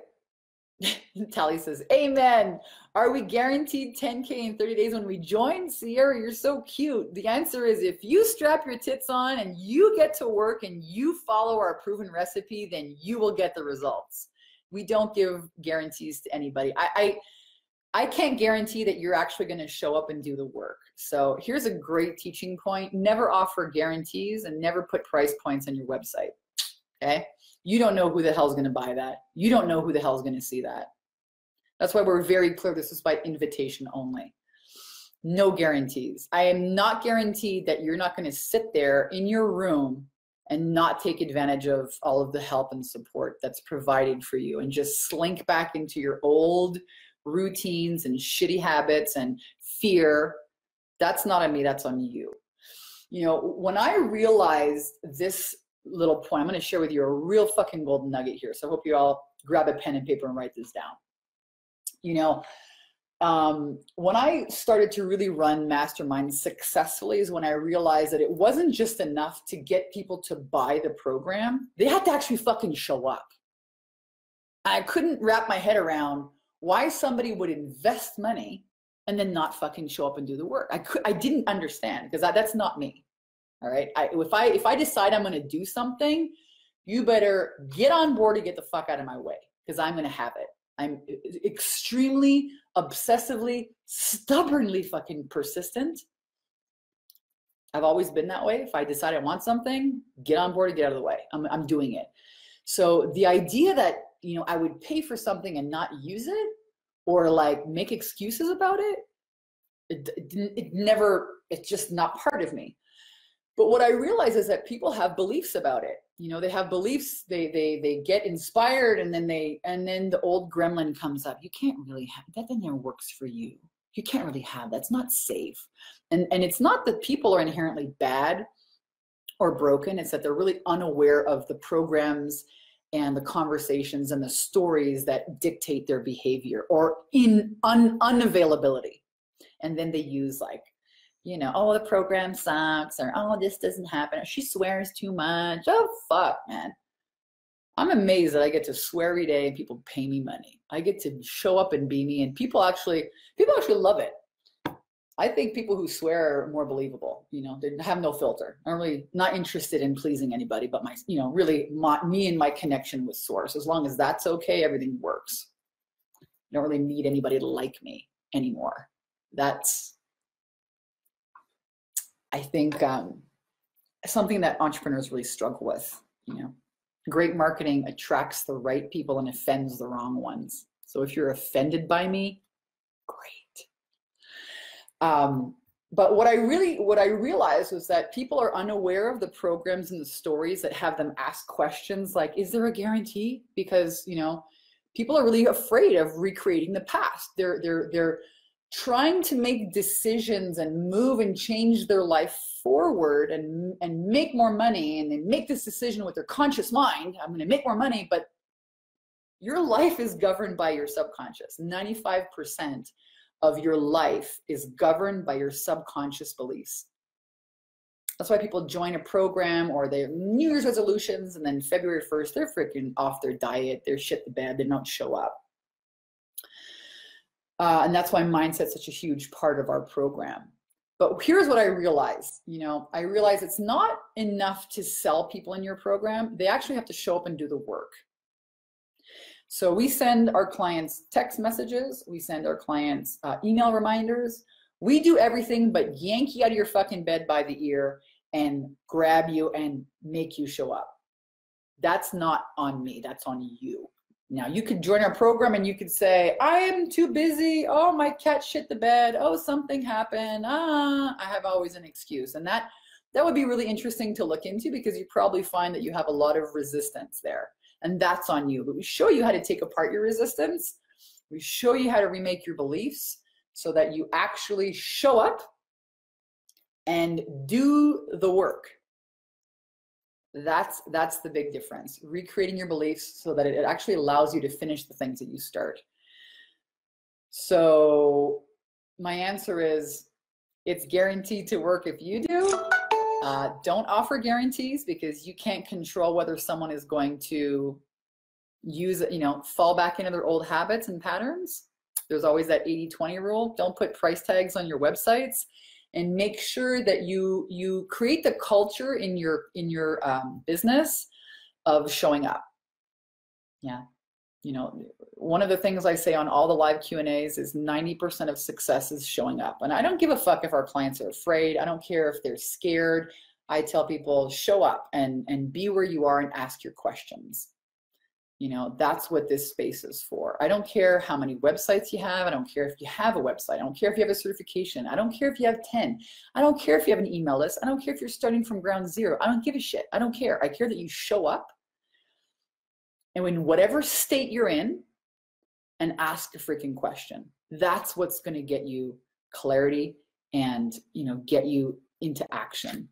Tally says, amen. Are we guaranteed 10K in 30 days when we join? Sierra, you're so cute. The answer is if you strap your tits on and you get to work and you follow our proven recipe, then you will get the results. We don't give guarantees to anybody. I can't guarantee that you're actually going to show up and do the work. So here's a great teaching point. Never offer guarantees and never put price points on your website. Okay? You don't know who the hell's going to buy that. You don't know who the hell's going to see that. That's why we're very clear. This is by invitation only. No guarantees. I am not guaranteed that you're not going to sit there in your room and not take advantage of all of the help and support that's provided for you and just slink back into your old routines and shitty habits and fear. That's not on me, that's on you. You know, when I realized this little point, I'm going to share with you a real fucking golden nugget here. So I hope you all grab a pen and paper and write this down. You know, when I started to really run masterminds successfully is when I realized that it wasn't just enough to get people to buy the program. They had to actually fucking show up. I couldn't wrap my head around why somebody would invest money and then not fucking show up and do the work. I didn't understand because that's not me. All right. If I decide I'm going to do something, you better get on board and get the fuck out of my way because I'm going to have it. I'm extremely, obsessively, stubbornly fucking persistent. I've always been that way. If I decide I want something, get on board and get out of the way. I'm doing it. So the idea that, you know, I would pay for something and not use it or like make excuses about it, it's just not part of me. But what I realize is that people have beliefs about it. You know, they have beliefs, they get inspired and then the old gremlin comes up. You can't really have, that then never works for you. You can't really have that. It's not safe. And it's not that people are inherently bad or broken. It's that they're really unaware of the programs and the conversations and the stories that dictate their behavior, or unavailability. And then they use like, you know, oh, the program sucks, or oh, this doesn't happen, or she swears too much. Oh, fuck, man. I'm amazed that I get to swear every day and people pay me money. I get to show up and be me, and people actually love it. I think people who swear are more believable. You know, they have no filter. I'm really not interested in pleasing anybody, but really me and my connection with source. As long as that's okay, everything works. I don't really need anybody to like me anymore. That's, I think, something that entrepreneurs really struggle with. You know, great marketing attracts the right people and offends the wrong ones. So if you're offended by me, great. But what I realized was that people are unaware of the programs and the stories that have them ask questions like, is there a guarantee? Because, you know, people are really afraid of recreating the past. They're trying to make decisions and move and change their life forward and make more money. And they make this decision with their conscious mind. I'm going to make more money, but your life is governed by your subconscious. 95% of your life is governed by your subconscious beliefs. That's why people join a program or their New Year's resolutions, and then February 1st, they're freaking off their diet, they're shit the bed, they don't show up. And that's why mindset's such a huge part of our program. But here's what I realized. You know, I realized it's not enough to sell people in your program. They actually have to show up and do the work. So we send our clients text messages. We send our clients email reminders. We do everything but yank you out of your fucking bed by the ear and grab you and make you show up. That's not on me. That's on you. Now, you could join our program and you could say, I'm too busy. Oh, my cat shit the bed. Oh, something happened. I have always an excuse. And that would be really interesting to look into, because you probably find that you have a lot of resistance there. And that's on you. But we show you how to take apart your resistance. We show you how to remake your beliefs so that you actually show up and do the work. That's the big difference. Recreating your beliefs so that it actually allows you to finish the things that you start. So my answer is, it's guaranteed to work if you do. Don't offer guarantees, because you can't control whether someone is going to use, fall back into their old habits and patterns. There's always that 80-20 rule. Don't put price tags on your websites, and make sure that you create the culture in your business of showing up. Yeah. One of the things I say on all the live Q&As is 90% of success is showing up. And I don't give a fuck if our clients are afraid. I don't care if they're scared. I tell people, show up and be where you are and ask your questions. That's what this space is for. I don't care how many websites you have. I don't care if you have a website. I don't care if you have a certification. I don't care if you have 10. I don't care if you have an email list. I don't care if you're starting from ground zero. I don't give a shit. I don't care. I care that you show up, and in whatever state you're in, and ask a freaking question. That's what's going to get you clarity and, get you into action.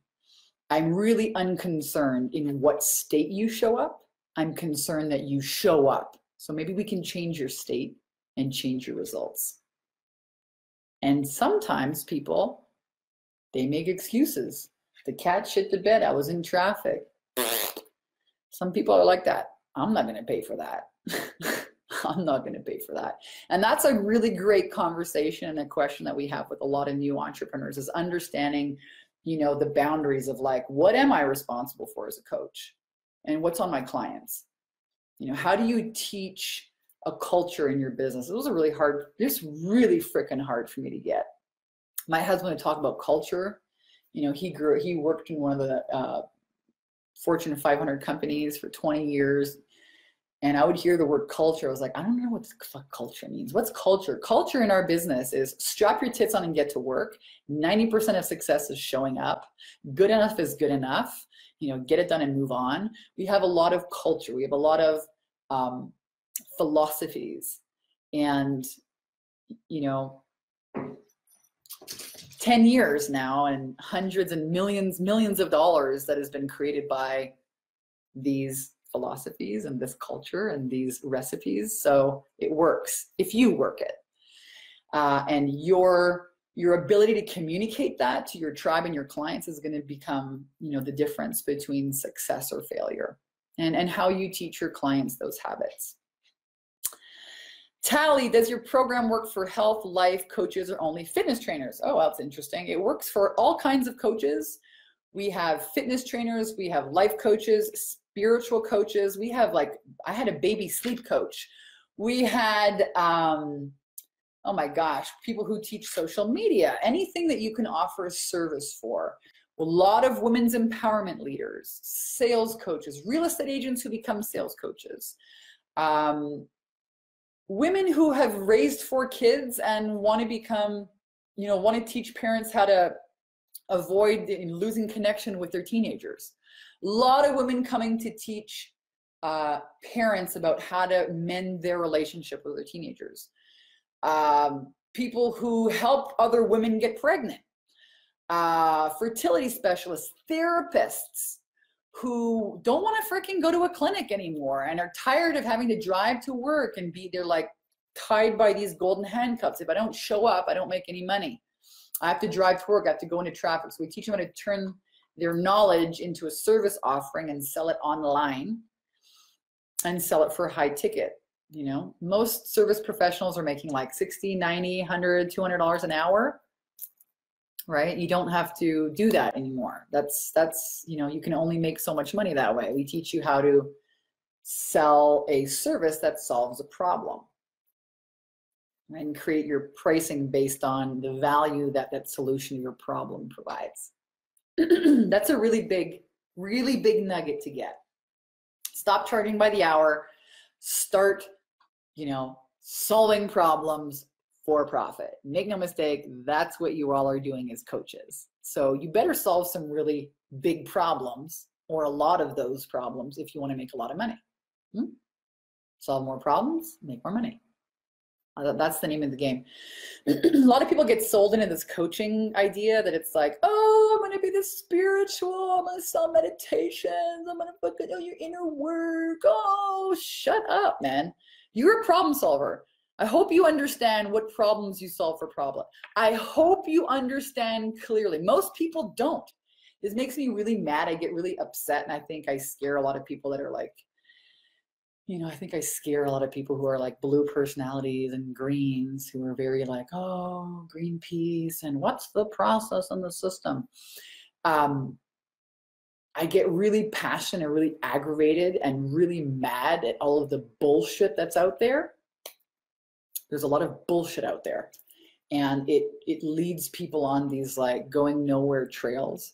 I'm really unconcerned in what state you show up. I'm concerned that you show up. So maybe we can change your state and change your results. And sometimes people, they make excuses. The cat shit the bed. I was in traffic. Some people are like that. I'm not going to pay for that. I'm not going to pay for that. And that's a really great conversation and a question that we have with a lot of new entrepreneurs, is understanding, the boundaries of like, what am I responsible for as a coach? And what's on my clients? How do you teach a culture in your business? It was really freaking hard for me to get. My husband would talk about culture. He worked in one of the Fortune 500 companies for 20 years. And I would hear the word culture. I was like, I don't know what the fuck culture means. What's culture? Culture in our business is strap your tits on and get to work. 90% of success is showing up. Good enough is good enough. Get it done and move on. We have a lot of culture. We have a lot of philosophies. And, 10 years now, and hundreds and millions of dollars that has been created by these philosophies and this culture and these recipes. So it works if you work it. And your ability to communicate that to your tribe and your clients is going to become, the difference between success or failure, and how you teach your clients those habits. Tally, does your program work for health, life coaches, or only fitness trainers? Oh, that's interesting. It works for all kinds of coaches. We have fitness trainers, we have life coaches, spiritual coaches. We have I had a baby sleep coach. We had, oh my gosh, people who teach social media, anything that you can offer a service for. A lot of women's empowerment leaders, sales coaches, real estate agents who become sales coaches. Women who have raised 4 kids and want to become, want to teach parents how to avoid losing connection with their teenagers. A lot of women coming to teach parents about how to mend their relationship with their teenagers. People who help other women get pregnant. Fertility specialists, therapists who don't want to freaking go to a clinic anymore and are tired of having to drive to work and they're tied by these golden handcuffs. If I don't show up, I don't make any money. I have to drive to work, I have to go into traffic. So we teach them how to turn their knowledge into a service offering and sell it online and sell it for high ticket. Most service professionals are making $60, $90, $100, $200 an hour. Right? You don't have to do that anymore. That's you can only make so much money that way. We teach you how to sell a service that solves a problem, right? And create your pricing based on the value that that solution to your problem provides. That's a really big nugget to get. Stop charging by the hour. Start, solving problems for profit. Make no mistake, that's what you all are doing as coaches. So you better solve some really big problems, or a lot of those problems, if you want to make a lot of money. Solve more problems, make more money. That's the name of the game. A lot of people get sold into this coaching idea that it's oh, I'm going to be this spiritual, I'm going to sell meditations, I'm going to fucking do your inner work. Oh, shut up, man. You're a problem solver. I hope you understand what problems you solve for problem. I hope you understand clearly. Most people don't. This makes me really mad. I get really upset, and I think I scare a lot of people that are I think I scare a lot of people who are blue personalities and greens, who are very oh, Greenpeace, and what's the process in the system? I get really passionate and really aggravated and really mad at all of the bullshit that's out there. There's a lot of bullshit out there, and it leads people on these going nowhere trails,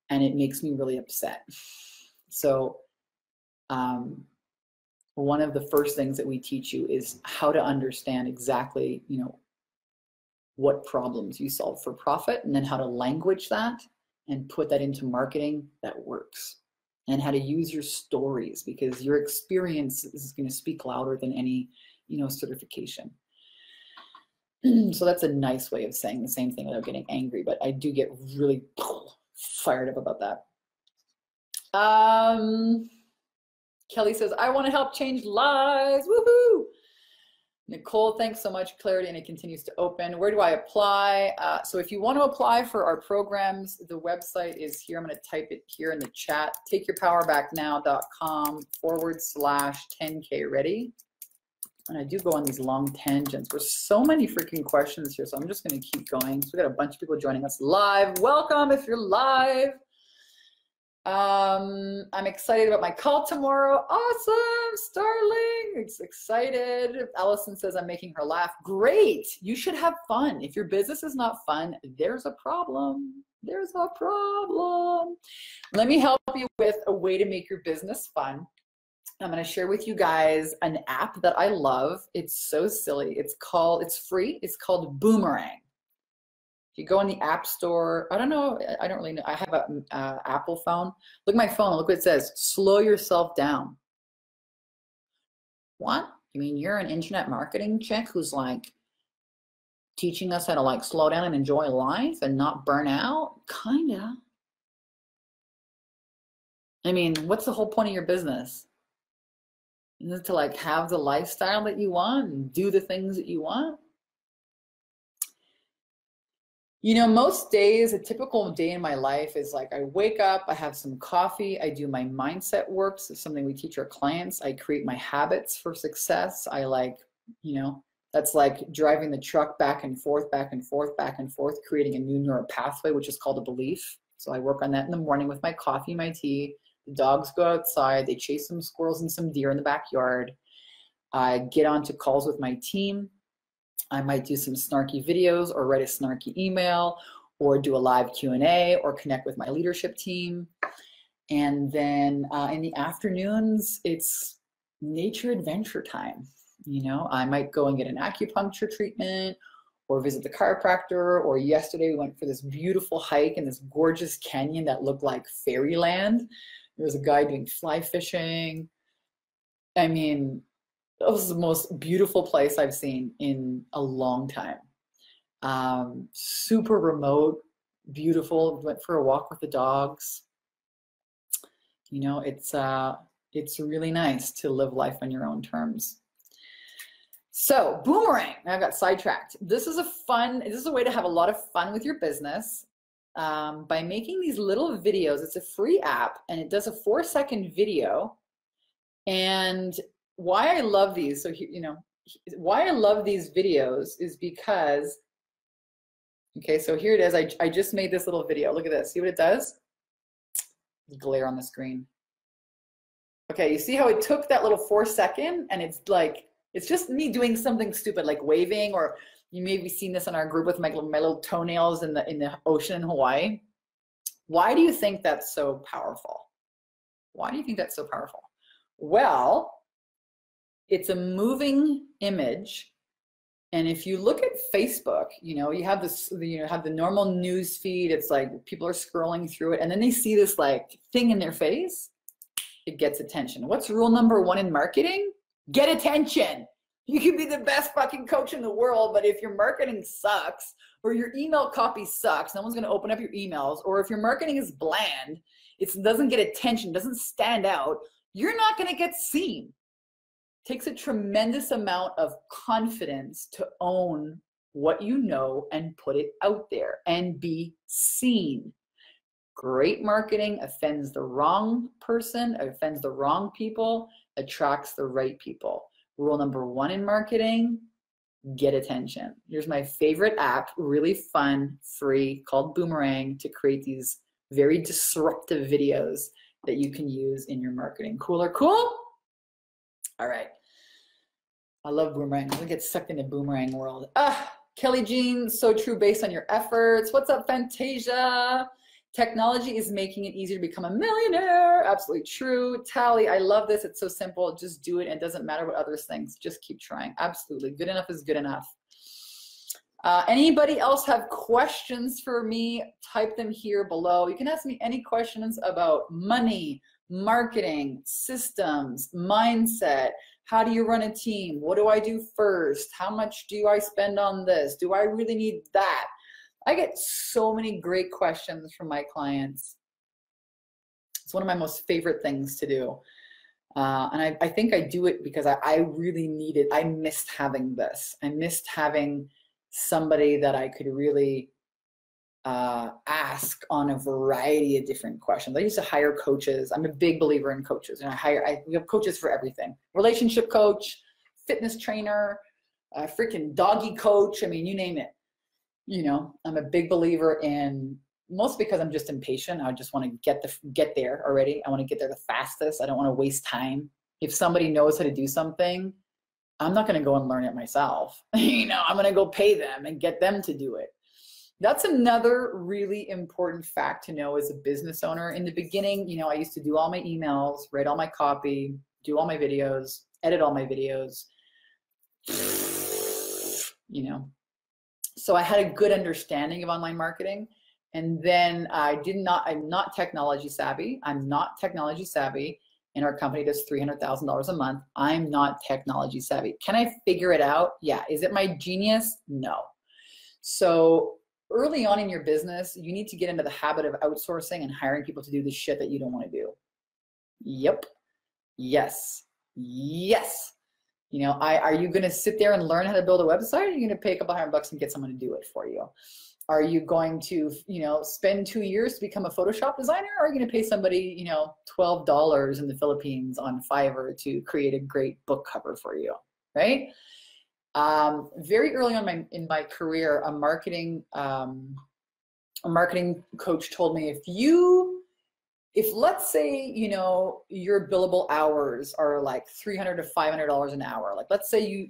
and it makes me really upset. So one of the first things that we teach you is how to understand exactly, what problems you solve for profit, and then how to language that and put that into marketing that works, and how to use your stories, because your experience is going to speak louder than any, certification. So that's a nice way of saying the same thing without getting angry, but I do get really fired up about that. Kelly says, I want to help change lives. Woohoo! Nicole, thanks so much. Clarity, and it continues to open. Where do I apply? So if you want to apply for our programs, the website is here. I'm going to type it here in the chat. takeyourpowerbacknow.com/10K ready. And I do go on these long tangents. There's so many freaking questions here, so I'm just going to keep going. So we got a bunch of people joining us live. Welcome if you're live. I'm excited about my call tomorrow. Awesome, Starling. It's excited. Allison says I'm making her laugh. Great. You should have fun. If your business is not fun, there's a problem. There's a problem. Let me help you with a way to make your business fun. I'm going to share with you guys an app that I love. It's so silly. It's free. It's called Boomerang. If you go in the App Store, I don't know. I don't really know. I have an Apple phone. Look at my phone. Look what it says. Slow yourself down. What? You mean you're an internet marketing chick who's teaching us how to like slow down and enjoy life and not burn out? Kinda. I mean, what's the whole point of your business? Is it to like have the lifestyle that you want and do the things that you want? You know, most days, a typical day in my life is like I wake up, I have some coffee, I do my mindset work. So something we teach our clients. I create my habits for success. I like, you know, that's like driving the truck back and forth, back and forth, back and forth, creating a new neural pathway, which is called a belief. So I work on that in the morning with my coffee, my tea. The dogs go outside, they chase some squirrels and some deer in the backyard. I get onto calls with my team. I might do some snarky videos or write a snarky email or do a live Q&A or connect with my leadership team. And then in the afternoons, it's nature adventure time. You know, I might go and get an acupuncture treatment or visit the chiropractor, or yesterday we went for this beautiful hike in this gorgeous canyon that looked like fairyland. There was a guy doing fly fishing. I mean, it was the most beautiful place I've seen in a long time. Super remote, beautiful. Went for a walk with the dogs. You know, it's really nice to live life on your own terms. So boomerang, I got sidetracked. This is a way to have a lot of fun with your business by making these little videos. It's a free app and it does a 4-second video. And why I love these, why I love these videos is because, okay, so here it is. I just made this little video. Look at this. See what it does? Glare on the screen. Okay, you see how it took that little 4-second and it's like, it's just me doing something stupid like waving, or you may be seeing this in our group with my little toenails in the ocean in Hawaii. Why do you think that's so powerful? Why do you think that's so powerful? Well, it's a moving image. And if you look at Facebook, you know, you have this, you know, have the normal news feed. It's like people are scrolling through it and then they see this like thing in their face. It gets attention. What's rule number 1 in marketing? Get attention. You can be the best fucking coach in the world, but if your marketing sucks or your email copy sucks, no one's going to open up your emails. Or if your marketing is bland, it doesn't get attention, doesn't stand out, you're not going to get seen. It takes a tremendous amount of confidence to own what you know and put it out there and be seen. Great marketing offends the wrong person, offends the wrong people, attracts the right people. Rule number 1 in marketing, get attention. Here's my favorite app, really fun, free, called Boomerang, to create these very disruptive videos that you can use in your marketing. Cool or cool? All right. I love Boomerang. I'm gonna get sucked into Boomerang world. Kelly Jean, so true based on your efforts. What's up, Fantasia? Technology is making it easier to become a millionaire. Absolutely true. Tally, I love this. It's so simple. Just do it. And it doesn't matter what others think. Just keep trying. Absolutely. Good enough is good enough. Anybody else have questions for me? Type them here below. You can ask me any questions about money, marketing, systems, mindset. How do you run a team? What do I do first? How much do I spend on this? Do I really need that? I get so many great questions from my clients. It's one of my most favorite things to do. And I think I do it because I really need it. I missed having this. I missed having somebody that I could really ask on a variety of different questions. I used to hire coaches. I'm a big believer in coaches. And we have coaches for everything. Relationship coach, fitness trainer, freaking doggy coach. I mean, you name it. You know, I'm a big believer in, mostly because I'm just impatient. I just want to get there already. I want to get there the fastest. I don't want to waste time. If somebody knows how to do something, I'm not going to go and learn it myself. You know, I'm going to go pay them and get them to do it. That's another really important fact to know as a business owner. In the beginning, you know, I used to do all my emails, write all my copy, do all my videos, edit all my videos, you know. So I had a good understanding of online marketing. And then I'm not technology savvy. I'm not technology savvy. And our company does $300,000 a month. I'm not technology savvy. Can I figure it out? Yeah. Is it my genius? No. So early on in your business, you need to get into the habit of outsourcing and hiring people to do the shit that you don't want to do. Yep. Yes. Yes. You know, are you going to sit there and learn how to build a website? Or are you going to pay a couple $100 and get someone to do it for you? Are you going to, you know, spend 2 years to become a Photoshop designer? Or are you going to pay somebody, you know, $12 in the Philippines on Fiverr to create a great book cover for you, right? Very early on in my career, a marketing coach told me, if let's say, you know, your billable hours are like $300 to $500 an hour, like let's say you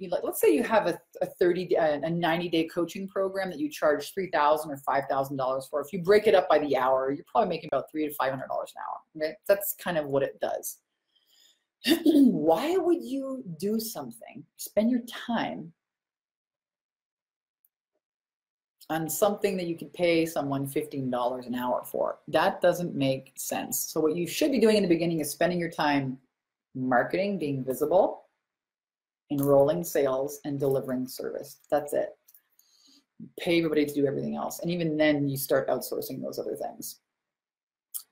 have a 90-day coaching program that you charge $3,000 or $5,000 for. If you break it up by the hour, you're probably making about $300 to $500 an hour. Okay, that's kind of what it does. Why would you do something, spend your time on something that you could pay someone $15 an hour for? That doesn't make sense. So what you should be doing in the beginning is spending your time marketing, being visible, enrolling sales, and delivering service. That's it. Pay everybody to do everything else. And even then you start outsourcing those other things.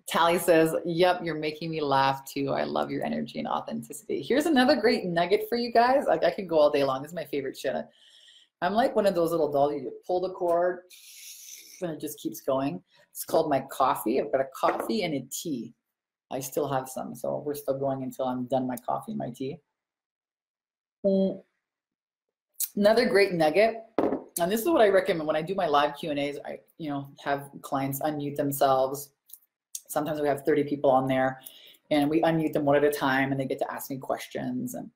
Tally says, yep, you're making me laugh too. I love your energy and authenticity. Here's another great nugget for you guys. Like, I could go all day long. This is my favorite shit. I'm like one of those little dolls. You pull the cord and it just keeps going. It's called my coffee. I've got a coffee and a tea. I still have some, so we're still going until I'm done my coffee and my tea. Another great nugget, and this is what I recommend when I do my live Q&As. I, you know, have clients unmute themselves. Sometimes we have 30 people on there, and we unmute them one at a time, and they get to ask me questions. And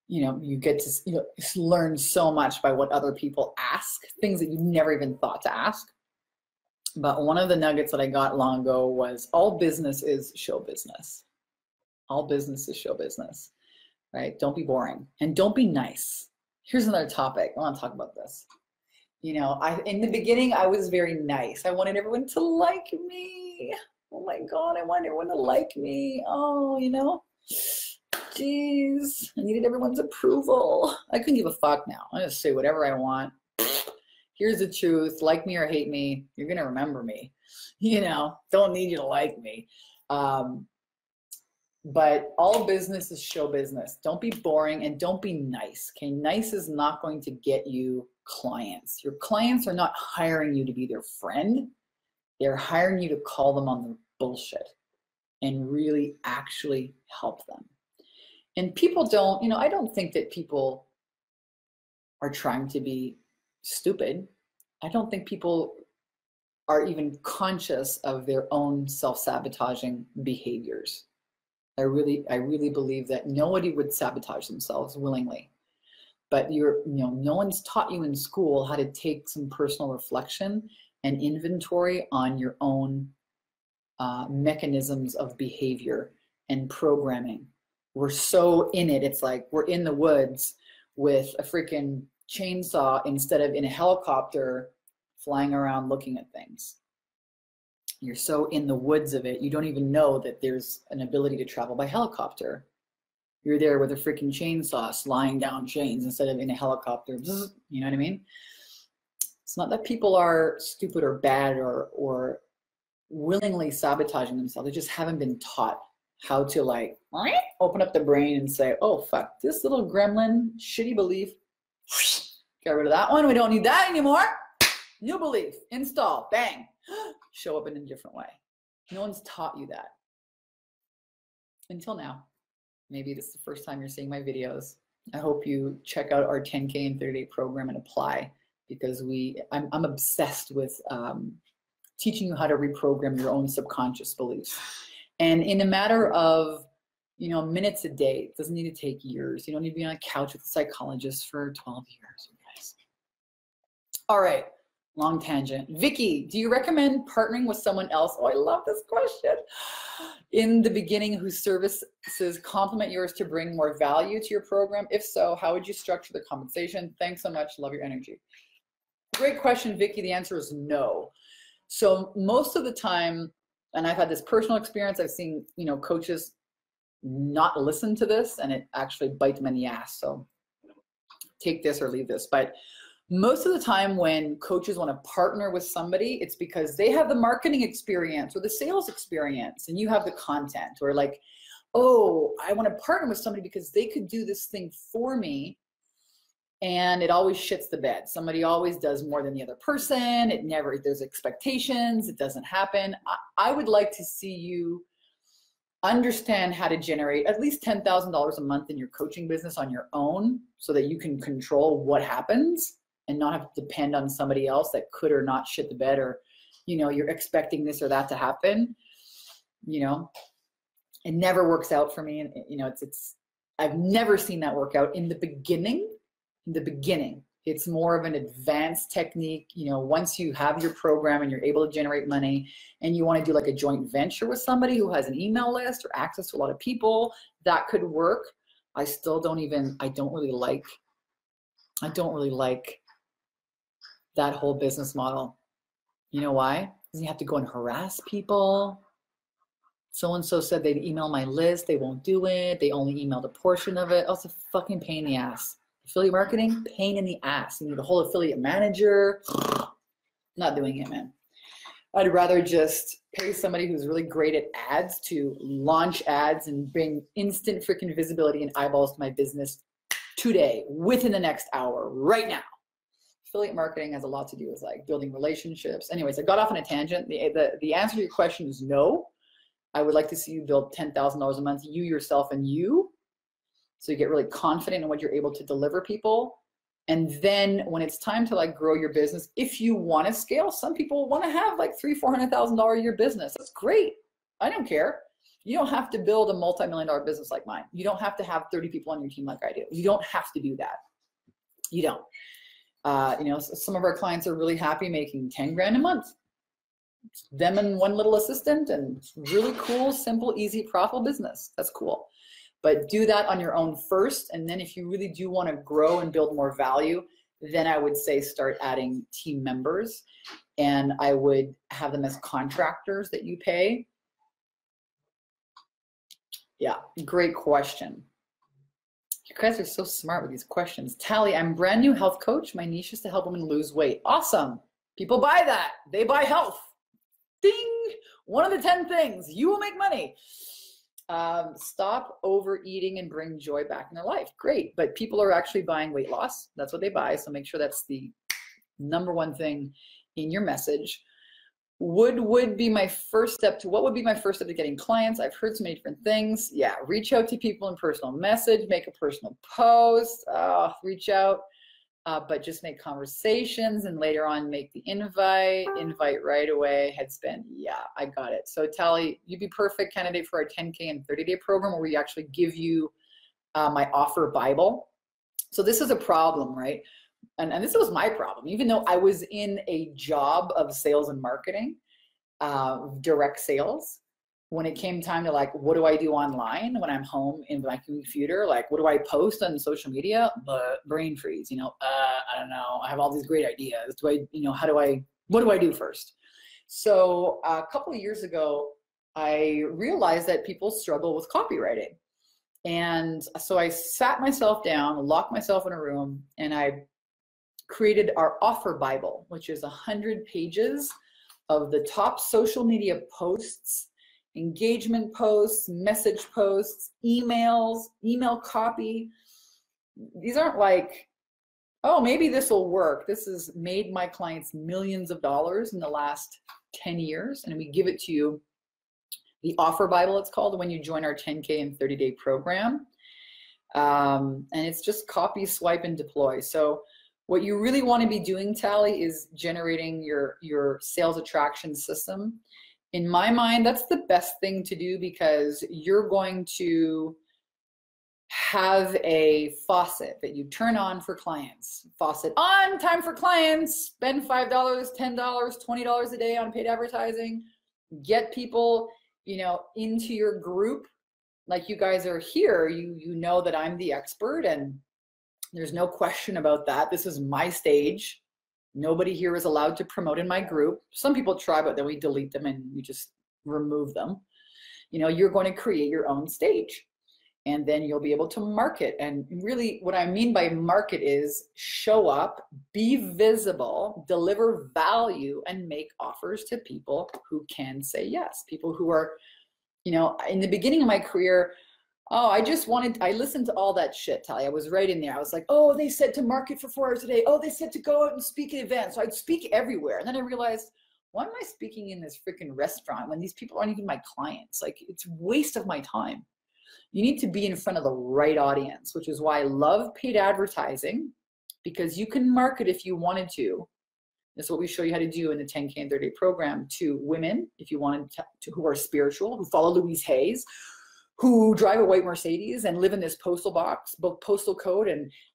you know, you get to, you know, learn so much by what other people ask, things that you never even thought to ask. But one of the nuggets that I got long ago was all business is show business. All business is show business, right? Don't be boring and don't be nice. Here's another topic. I want to talk about this. You know, in the beginning, I was very nice. I wanted everyone to like me. Oh my God, I wanted everyone to like me. Oh, you know. Jeez, I needed everyone's approval. I couldn't give a fuck now. I just say whatever I want. Here's the truth. Like me or hate me, you're going to remember me. You know, don't need you to like me. But all business is show business. Don't be boring and don't be nice. Okay, nice is not going to get you clients. Your clients are not hiring you to be their friend. They're hiring you to call them on their bullshit and really actually help them. And people don't, you know, I don't think that people are trying to be stupid. I don't think people are even conscious of their own self-sabotaging behaviors. I really believe that nobody would sabotage themselves willingly. But no one's taught you in school how to take some personal reflection and inventory on your own mechanisms of behavior and programming. We're so in it. It's like we're in the woods with a freaking chainsaw instead of in a helicopter flying around looking at things. You're so in the woods of it, you don't even know that there's an ability to travel by helicopter. You're there with a freaking chainsaw sliding down chains instead of in a helicopter. You know what I mean? It's not that people are stupid or bad or willingly sabotaging themselves. They just haven't been taught how to like open up the brain and say, oh fuck, this little gremlin, shitty belief, get rid of that one. We don't need that anymore. New belief, install, bang, show up in a different way. No one's taught you that until now. Maybe this is the first time you're seeing my videos. I hope you check out our 10K and 30-day program and apply, because I'm obsessed with teaching you how to reprogram your own subconscious beliefs. And in a matter of, minutes a day, it doesn't need to take years. You don't need to be on a couch with a psychologist for 12 years, you guys. All right, long tangent. Vicky, do you recommend partnering with someone else? Oh, I love this question. In the beginning, whose services complement yours to bring more value to your program? If so, how would you structure the compensation? Thanks so much. Love your energy. Great question, Vicky. The answer is no. So most of the time, and I've had this personal experience, I've seen, coaches not listen to this and it actually bites them in the ass. So take this or leave this. But Most of the time when coaches want to partner with somebody, it's because they have the marketing experience or the sales experience and you have the content, or like, oh, I want to partner with somebody because they could do this thing for me. And it always shits the bed. Somebody always does more than the other person. It never, there's expectations. It doesn't happen. I would like to see you understand how to generate at least $10,000 a month in your coaching business on your own so that you can control what happens and not have to depend on somebody else that could or not shit the bed, or, you know, you're expecting this or that to happen. You know, it never works out for me. And, you know, I've never seen that work out in the beginning. In the beginning, it's more of an advanced technique. You know, once you have your program and you're able to generate money and you want to do like a joint venture with somebody who has an email list or access to a lot of people, that could work. I don't really like that whole business model. You know why? Because you have to go and harass people. So-and-so said they'd email my list. They won't do it. They only emailed a portion of it. Oh, it's a fucking pain in the ass. Affiliate marketing, pain in the ass. You need a whole affiliate manager. Not doing it, man. I'd rather just pay somebody who's really great at ads to launch ads and bring instant freaking visibility and eyeballs to my business today, within the next hour, right now. Affiliate marketing has a lot to do with like building relationships. Anyways, I got off on a tangent. The answer to your question is no. I would like to see you build $10,000 a month, you, yourself, and you. So you get really confident in what you're able to deliver people. And then when it's time to like grow your business, if you want to scale, some people want to have like $300,000-$400,000 a year business. That's great. I don't care. You don't have to build a multi-million-dollar business like mine. You don't have to have 30 people on your team like I do. You don't have to do that. You don't. You know, some of our clients are really happy making 10 grand a month. It's them and one little assistant, and it's really cool, simple, easy, profitable business. That's cool. But do that on your own first. And then if you really do want to grow and build more value, then I would say start adding team members. And I would have them as contractors that you pay. Yeah, great question. You guys are so smart with these questions. Tally, I'm brand new health coach. My niche is to help women lose weight. Awesome. People buy that. They buy health. Ding. One of the 10 things. You will make money. Stop overeating and bring joy back in their life. Great. But people are actually buying weight loss. That's what they buy. So make sure that's the number one thing in your message. Would be my first step to, what would be my first step to getting clients? I've heard so many different things. Yeah, reach out to people in personal message, make a personal post, reach out, but just make conversations, and later on make the invite right away, head spin. Yeah, I got it. So Tally, you'd be perfect candidate for our 10K and 30-day program, where we actually give you my offer Bible. So this is a problem, right? And this was my problem, even though I was in a job of sales and marketing, direct sales. When it came time to like, what do I do online when I'm home in my computer? Like, what do I post on social media? Brain freeze, you know, I don't know. I have all these great ideas. What do I do first? So a couple of years ago, I realized that people struggle with copywriting. And so I sat myself down, locked myself in a room, and I created our offer Bible, which is 100 pages of the top social media posts, engagement posts, message posts, emails, email copy. These aren't like, oh, maybe this will work. This has made my clients millions of dollars in the last 10 years. And we give it to you, the offer Bible, it's called, when you join our 10K and 30-day program. And it's just copy, swipe, and deploy. So what you really want to be doing, Tally, is generating your sales attraction system. In my mind, that's the best thing to do, because you're going to have a faucet that you turn on for clients. Faucet on, time for clients. Spend $5, $10, $20 a day on paid advertising. Get people, you know, into your group. Like you guys are here, you know that I'm the expert, and there's no question about that. This is my stage. Nobody here is allowed to promote in my group. Some people try, but then we delete them and we just remove them. You know, you're going to create your own stage. And then you'll be able to market. And really what I mean by market is show up, be visible, deliver value, and make offers to people who can say yes. People who are, you know, in the beginning of my career, oh, I listened to all that shit, Tali. I was right in there. I was like, oh, they said to market for 4 hours a day. Oh, they said to go out and speak at events. So I'd speak everywhere. And then I realized, why am I speaking in this freaking restaurant when these people aren't even my clients? Like, it's a waste of my time. You need to be in front of the right audience, which is why I love paid advertising, because you can market if you wanted to. That's what we show you how to do in the 10K in 30 Day program to women, if you wanted to who are spiritual, who follow Louise Hayes, who drive a white Mercedes and live in this postal box, postal code,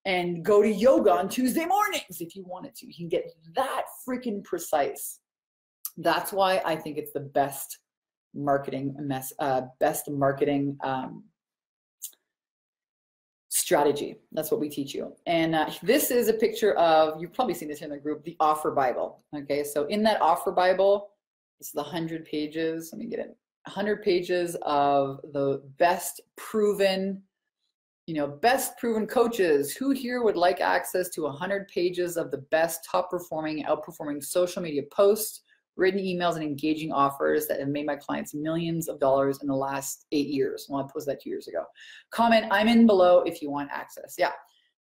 and go to yoga on Tuesday mornings if you wanted to. You can get that freaking precise. That's why I think it's the best marketing strategy. That's what we teach you. And this is a picture of, you've probably seen this in the group, the offer Bible. Okay, so in that offer Bible, this is the 100 pages. Let me get it. 100 pages of the best proven, best proven coaches. Who here would like access to 100 pages of the best top performing, outperforming social media posts, written emails, and engaging offers that have made my clients millions of dollars in the last 8 years? Well, I posted that 2 years ago. Comment, I'm in below if you want access. Yeah,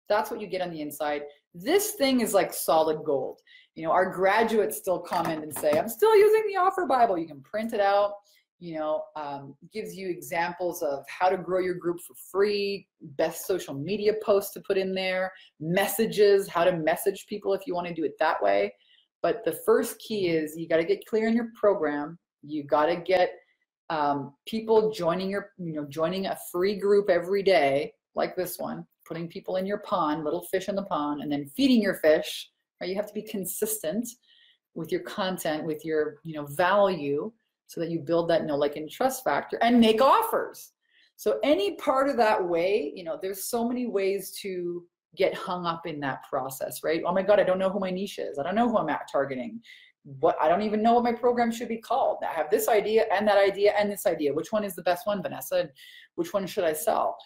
that's what you get on the inside. This thing is like solid gold. Our graduates still comment and say, I'm still using the offer Bible. You can print it out. Gives you examples of how to grow your group for free, best social media posts to put in there, messages, how to message people if you want to do it that way. But the first key is you got to get clear in your program. You got to get people joining joining a free group every day, like this one, putting people in your pond, little fish in the pond, and then feeding your fish. Right? You have to be consistent with your content, with your value, so that you build that know, like, and trust factor and make offers. So any part of that way, there's so many ways to get hung up in that process, right? Oh my God, I don't know who my niche is. I don't know who I'm targeting. I don't even know what my program should be called. I have this idea and that idea and this idea. Which one is the best one, Vanessa? Which one should I sell?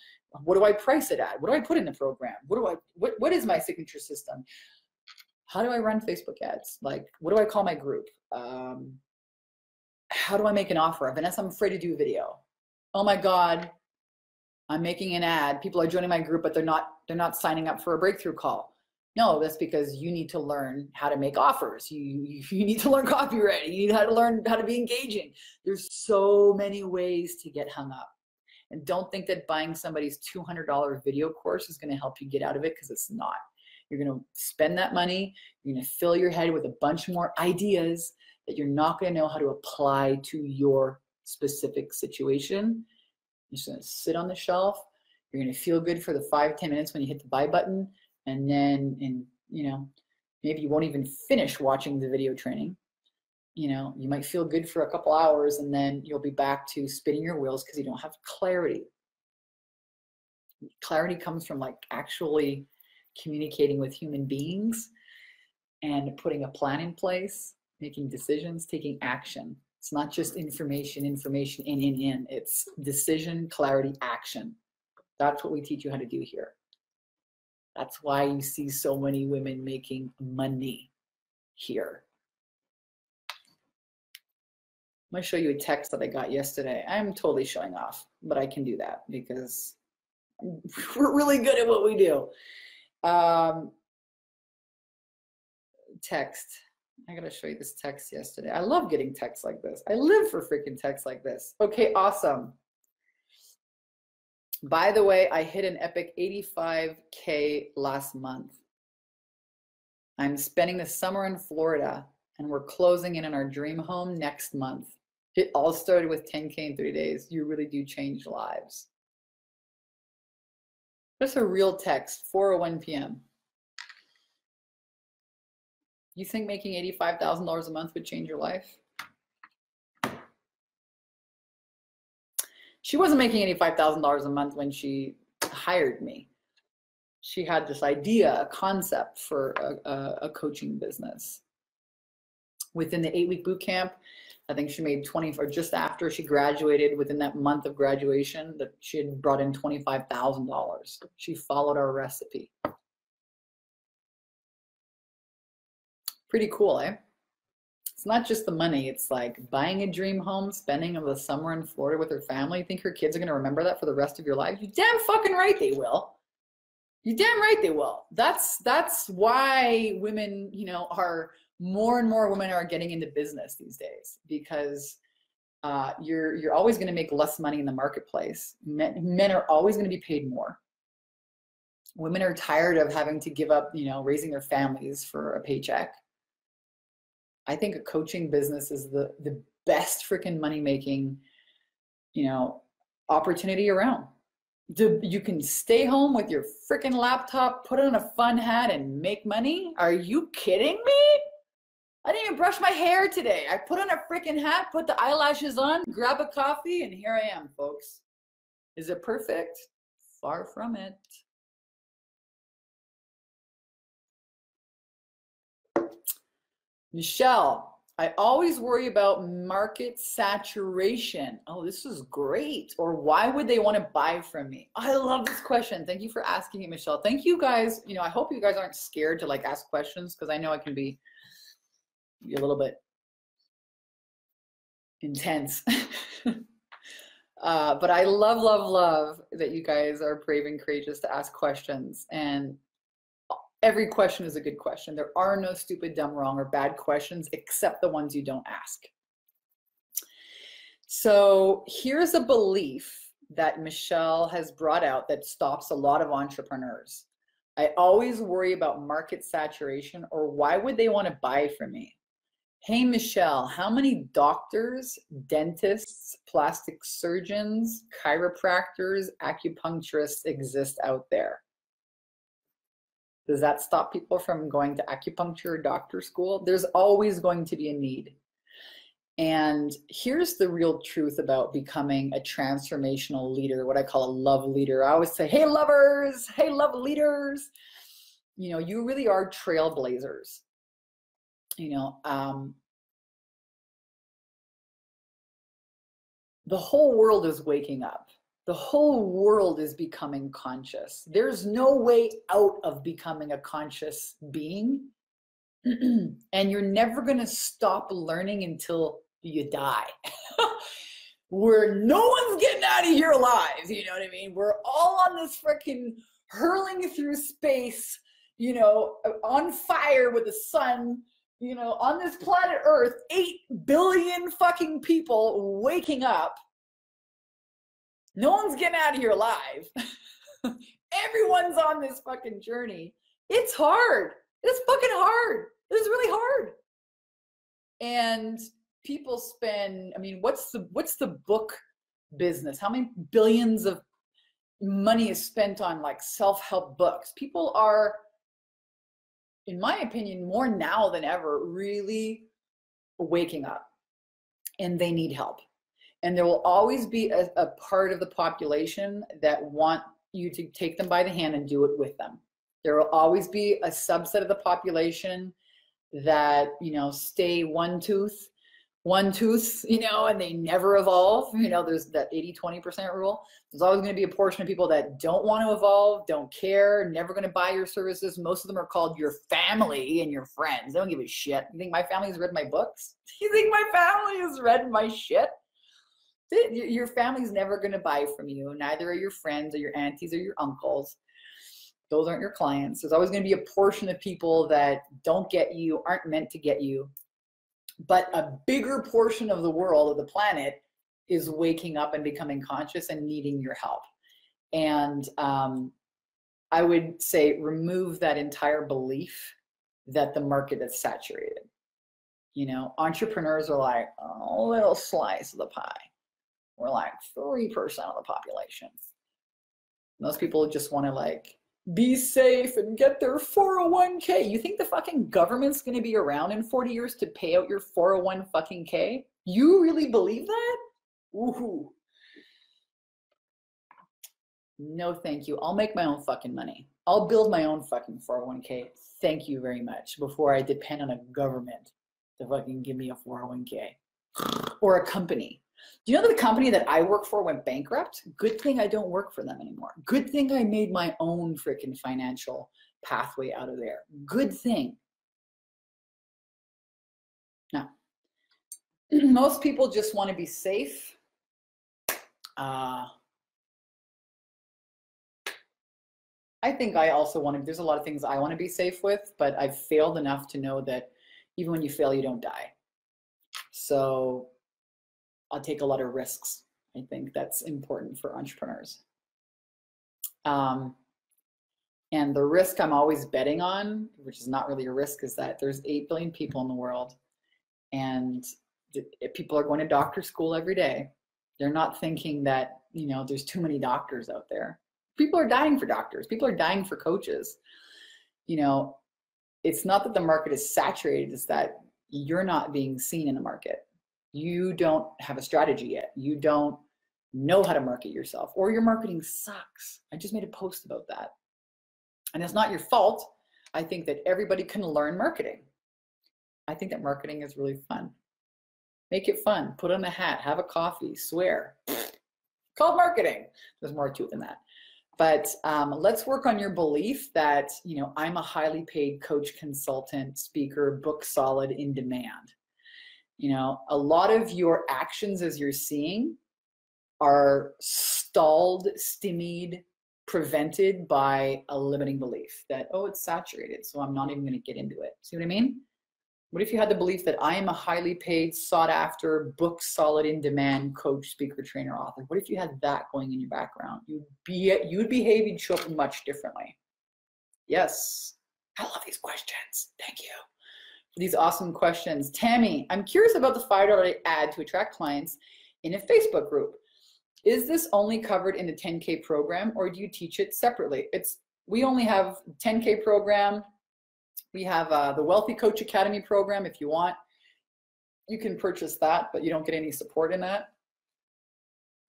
What do I price it at? What do I put in the program? What is my signature system? How do I run Facebook ads? Like, what do I call my group? How do I make an offer? Vanessa, I'm afraid to do a video. Oh my God, I'm making an ad. People are joining my group, but they're not signing up for a breakthrough call. No, that's because you need to learn how to make offers. You need to learn copywriting. You need to learn how to be engaging. There's so many ways to get hung up. And don't think that buying somebody's $200 video course is going to help you get out of it, because it's not. You're going to spend that money. You're going to fill your head with a bunch more ideas that you're not going to know how to apply to your specific situation. You're just going to sit on the shelf. You're going to feel good for the 5-10 minutes when you hit the buy button. And then, maybe you won't even finish watching the video training. You might feel good for a couple hours, and then you'll be back to spinning your wheels because you don't have clarity. Clarity comes from actually communicating with human beings and putting a plan in place, making decisions, taking action. It's not just information, in. It's decision, clarity, action. That's what we teach you how to do here. That's why you see so many women making money here. I'm going to show you a text that I got yesterday. I'm totally showing off, but I can do that because we're really good at what we do. Text. I gotta show you this text yesterday. I love getting texts like this. I live for freaking texts like this. Okay, awesome. By the way, I hit an epic 85K last month. I'm spending the summer in Florida, and we're closing in on our dream home next month. It all started with 10K in 3 days. You really do change lives. That's a real text, 4:01 p.m. You think making $85,000 a month would change your life? She wasn't making $85,000 a month when she hired me. She had this idea, a concept for a coaching business. Within the 8-week boot camp, I think she made 20, or just after she graduated, within that month of graduation, that she had brought in $25,000. She followed our recipe. Pretty cool, eh? It's not just the money. It's like buying a dream home, spending the summer in Florida with her family. You think her kids are going to remember that for the rest of your life? You damn fucking right they will. You damn right they will. That's why women, you know, are more and more women are getting into business these days, because you're always going to make less money in the marketplace. Men are always going to be paid more. Women are tired of having to give up, you know, raising their families for a paycheck. I think a coaching business is the best freaking money making, you know, opportunity around. You can stay home with your freaking laptop, put on a fun hat, and make money? Are you kidding me? I didn't even brush my hair today. I put on a freaking hat, put the eyelashes on, grab a coffee, and here I am, folks. Is it perfect? Far from it. Michelle, I always worry about market saturation. Oh, this is great. Or why would they want to buy from me? I love this question. Thank you for asking it, Michelle. Thank you guys. You know, I hope you guys aren't scared to like ask questions, because I know I can be a little bit intense. But I love, love, love that you guys are brave and courageous to ask questions. And every question is a good question. There are no stupid, dumb, wrong, or bad questions except the ones you don't ask. So here's a belief that Michelle has brought out that stops a lot of entrepreneurs. I always worry about market saturation, or why would they want to buy from me? Hey, Michelle, how many doctors, dentists, plastic surgeons, chiropractors, acupuncturists exist out there? Does that stop people from going to acupuncture or doctor school? There's always going to be a need. And here's the real truth about becoming a transformational leader, what I call a love leader. I always say, hey, lovers, hey, love leaders. You know, you really are trailblazers. You know, the whole world is waking up. The whole world is becoming conscious. There's no way out of becoming a conscious being. And you're never going to stop learning until you die. Where no one's getting out of here alive. You know what I mean? We're all on this freaking hurling through space, you know, on fire with the sun, you know, on this planet Earth, 8 billion fucking people waking up. No one's getting out of here alive. Everyone's on this fucking journey. It's hard. It's fucking hard. It's really hard. And people spend, I mean, what's the book business? How many billions of money is spent on like self-help books? People are, in my opinion, more now than ever, really waking up, and they need help. And there will always be a part of the population that want you to take them by the hand and do it with them. There will always be a subset of the population that, you know, stay one tooth, you know, and they never evolve. You know, there's that 80-20% rule. There's always going to be a portion of people that don't want to evolve, don't care, never going to buy your services. Most of them are called your family and your friends. They don't give a shit. You think my family has read my books? You think my family has read my shit? Your family's never going to buy from you. Neither are your friends or your aunties or your uncles. Those aren't your clients. There's always going to be a portion of people that don't get you, aren't meant to get you. But a bigger portion of the world, of the planet, is waking up and becoming conscious and needing your help. And I would say remove that entire belief that the market is saturated. You know, entrepreneurs are like a little slice of the pie. We're like 3% of the population. Most people just want to like be safe and get their 401k. You think the fucking government's going to be around in 40 years to pay out your 401 fucking k? You really believe that? Woohoo. No, thank you. I'll make my own fucking money. I'll build my own fucking 401k. Thank you very much. Before I depend on a government to fucking give me a 401k. or a company. Do you know that the company that I work for went bankrupt? Good thing I don't work for them anymore. Good thing I made my own freaking financial pathway out of there. Good thing. Now, most people just want to be safe. I think I also want to, there's a lot of things I want to be safe with, but I've failed enough to know that even when you fail, you don't die. So I'll take a lot of risks. I think that's important for entrepreneurs. And the risk I'm always betting on, which is not really a risk, is that there's 8 billion people in the world, and people are going to doctor school every day. They're not thinking that, you know, there's too many doctors out there. People are dying for doctors. People are dying for coaches. You know, it's not that the market is saturated, it's that you're not being seen in the market. You don't have a strategy yet. You don't know how to market yourself, or your marketing sucks. I just made a post about that. And it's not your fault. I think that everybody can learn marketing. I think that marketing is really fun. Make it fun. Put on a hat, have a coffee, swear. Call it marketing. There's more to it than that. But let's work on your belief that, you know, I'm a highly paid coach, consultant, speaker, book solid, in demand. You know, a lot of your actions as you're seeing are stalled, stymied, prevented by a limiting belief that, oh, it's saturated, so I'm not even going to get into it. See what I mean? What if you had the belief that I am a highly paid, sought after, book solid, in demand coach, speaker, trainer, author? What if you had that going in your background? You'd behave, you'd show up much differently. Yes. I love these questions. Thank you for these awesome questions. Tammy, I'm curious about the $5 ad to attract clients in a Facebook group. Is this only covered in the 10K program, or do you teach it separately? We only have 10K program. We have the Wealthy Coach Academy program. If you want, you can purchase that, but you don't get any support in that.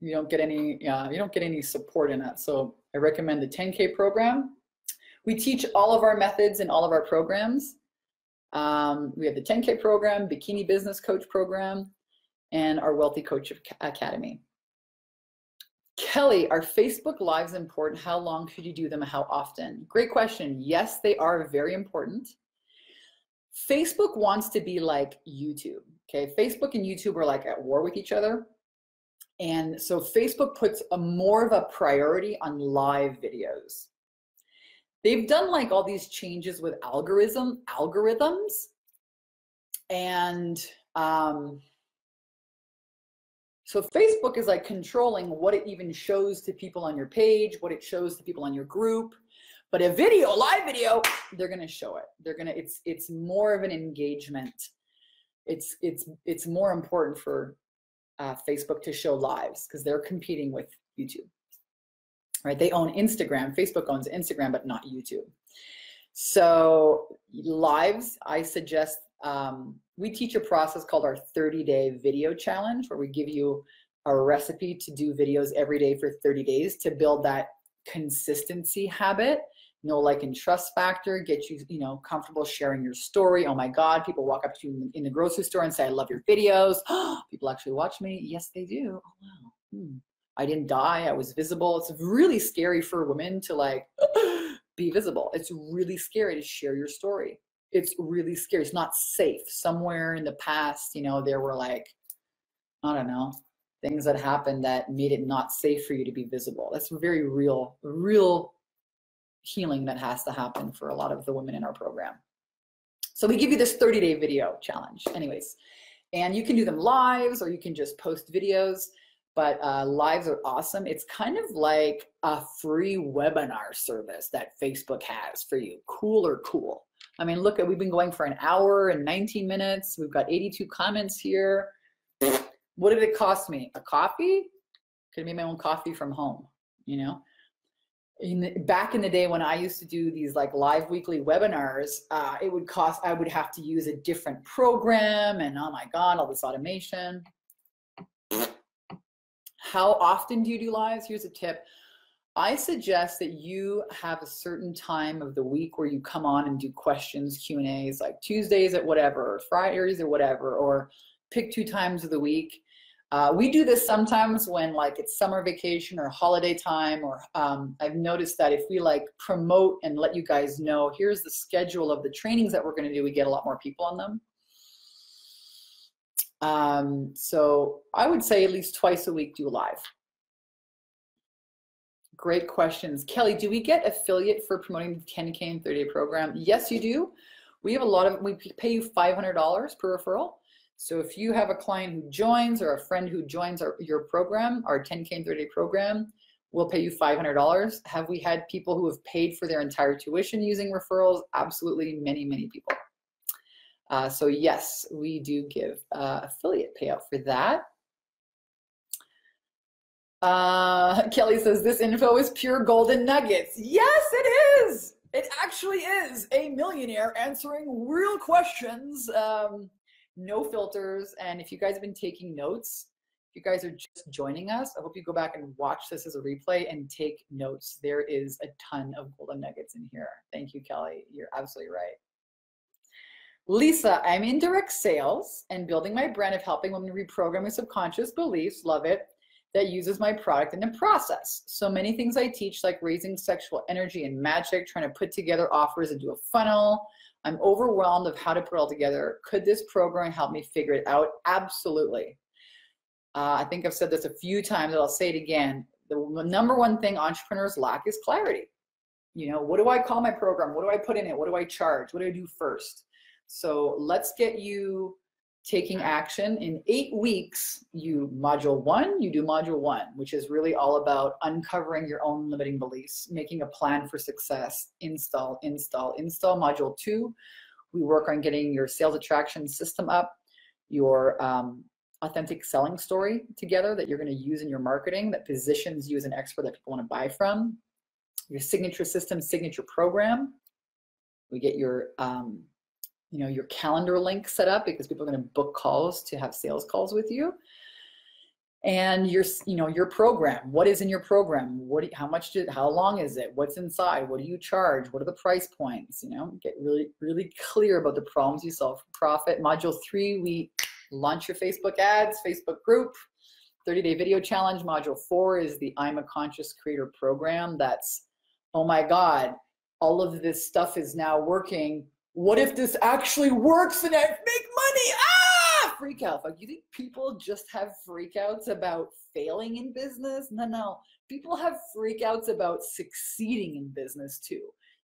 You don't get any support in that. So I recommend the 10K program. We teach all of our methods in all of our programs. We have the 10K program, Bikini Business Coach program, and our Wealthy Coach Academy. Kelly, are Facebook Lives important? How long should you do them? How often? Great question. Yes, they are very important. Facebook wants to be like YouTube. Okay, Facebook and YouTube are like at war with each other. And so Facebook puts more of a priority on live videos. They've done like all these changes with algorithms. And so Facebook is like controlling what it even shows to people on your page, what it shows to people on your group. But a video, a live video, they're gonna show it. It's more of an engagement. It's more important for Facebook to show lives because they're competing with YouTube, right? They own Instagram. Facebook owns Instagram, but not YouTube. So lives, I suggest, we teach a process called our 30-day video challenge, where we give you a recipe to do videos every day for 30 days to build that consistency habit, know, like, and trust factor, get you, comfortable sharing your story. Oh my God, people walk up to you in the grocery store and say, I love your videos. People actually watch me. Yes, they do. Oh, wow. I didn't die. I was visible. It's really scary for women to like be visible. It's really scary to share your story. It's really scary. It's not safe. Somewhere in the past, there were like, I don't know, things that happened that made it not safe for you to be visible. That's very real healing that has to happen for a lot of the women in our program. So we give you this 30-day video challenge anyways, and you can do them lives or you can just post videos, but lives are awesome. It's kind of like a free webinar service that Facebook has for you. Cool. I mean, look, we've been going for an hour and 19 minutes. We've got 82 comments here. What did it cost me? A coffee? Could have made my own coffee from home, Back in the day when I used to do these like live weekly webinars, it would cost, I would have to use a different program and oh my God, all this automation. How often do you do lives? Here's a tip. I suggest that you have a certain time of the week where you come on and do questions, Q&As, like Tuesdays at whatever, or Fridays or whatever, or pick 2 times of the week. We do this sometimes when like it's summer vacation or holiday time, or I've noticed that if we like promote and let you guys know, here's the schedule of the trainings that we're going to do, we get a lot more people on them. So I would say at least twice a week do live. Great questions. Kelly, do we get affiliate for promoting the 10K in 30-day program? yes, you do. We have we pay you $500 per referral. So if you have a client who joins or a friend who joins your program, our 10K in 30-day program, we'll pay you $500. Have we had people who have paid for their entire tuition using referrals? Absolutely, many, many people. So yes, we do give affiliate payout for that. Kelly says, this info is pure golden nuggets. Yes, it is. It actually is a millionaire answering real questions. No filters. And if you guys have been taking notes, if you guys are just joining us, I hope you go back and watch this as a replay and take notes. There is a ton of golden nuggets in here. Thank you, Kelly. You're absolutely right. Lisa, I'm in direct sales and building my brand of helping women reprogram their subconscious beliefs. Love it. That uses my product in the process. So many things I teach, like raising sexual energy and magic, trying to put together offers into a funnel. I'm overwhelmed of how to put it all together. Could this program help me figure it out? Absolutely. I think I've said this a few times, but I'll say it again. The number one thing entrepreneurs lack is clarity. You know, what do I call my program? What do I put in it? What do I charge? What do I do first? So let's get you taking action. In 8 weeks, you do module 1, which is really all about uncovering your own limiting beliefs, making a plan for success, install. Module 2, we work on getting your sales attraction system up, your authentic selling story together that you're going to use in your marketing that positions you as an expert that people want to buy from, your signature system, signature program. We get your your calendar link set up because people are going to book calls to have sales calls with you. And your program. What is in your program? How long is it? What's inside? What do you charge? What are the price points? Get really, really clear about the problems you solve for profit. Module 3, we launch your Facebook ads, Facebook group, 30-day video challenge. Module 4 is the I'm a Conscious Creator program. That's, oh my God, all of this stuff is now working. What if this actually works and I make money? Freak out. Like, you think people just have freakouts about failing in business? No. People have freakouts about succeeding in business too.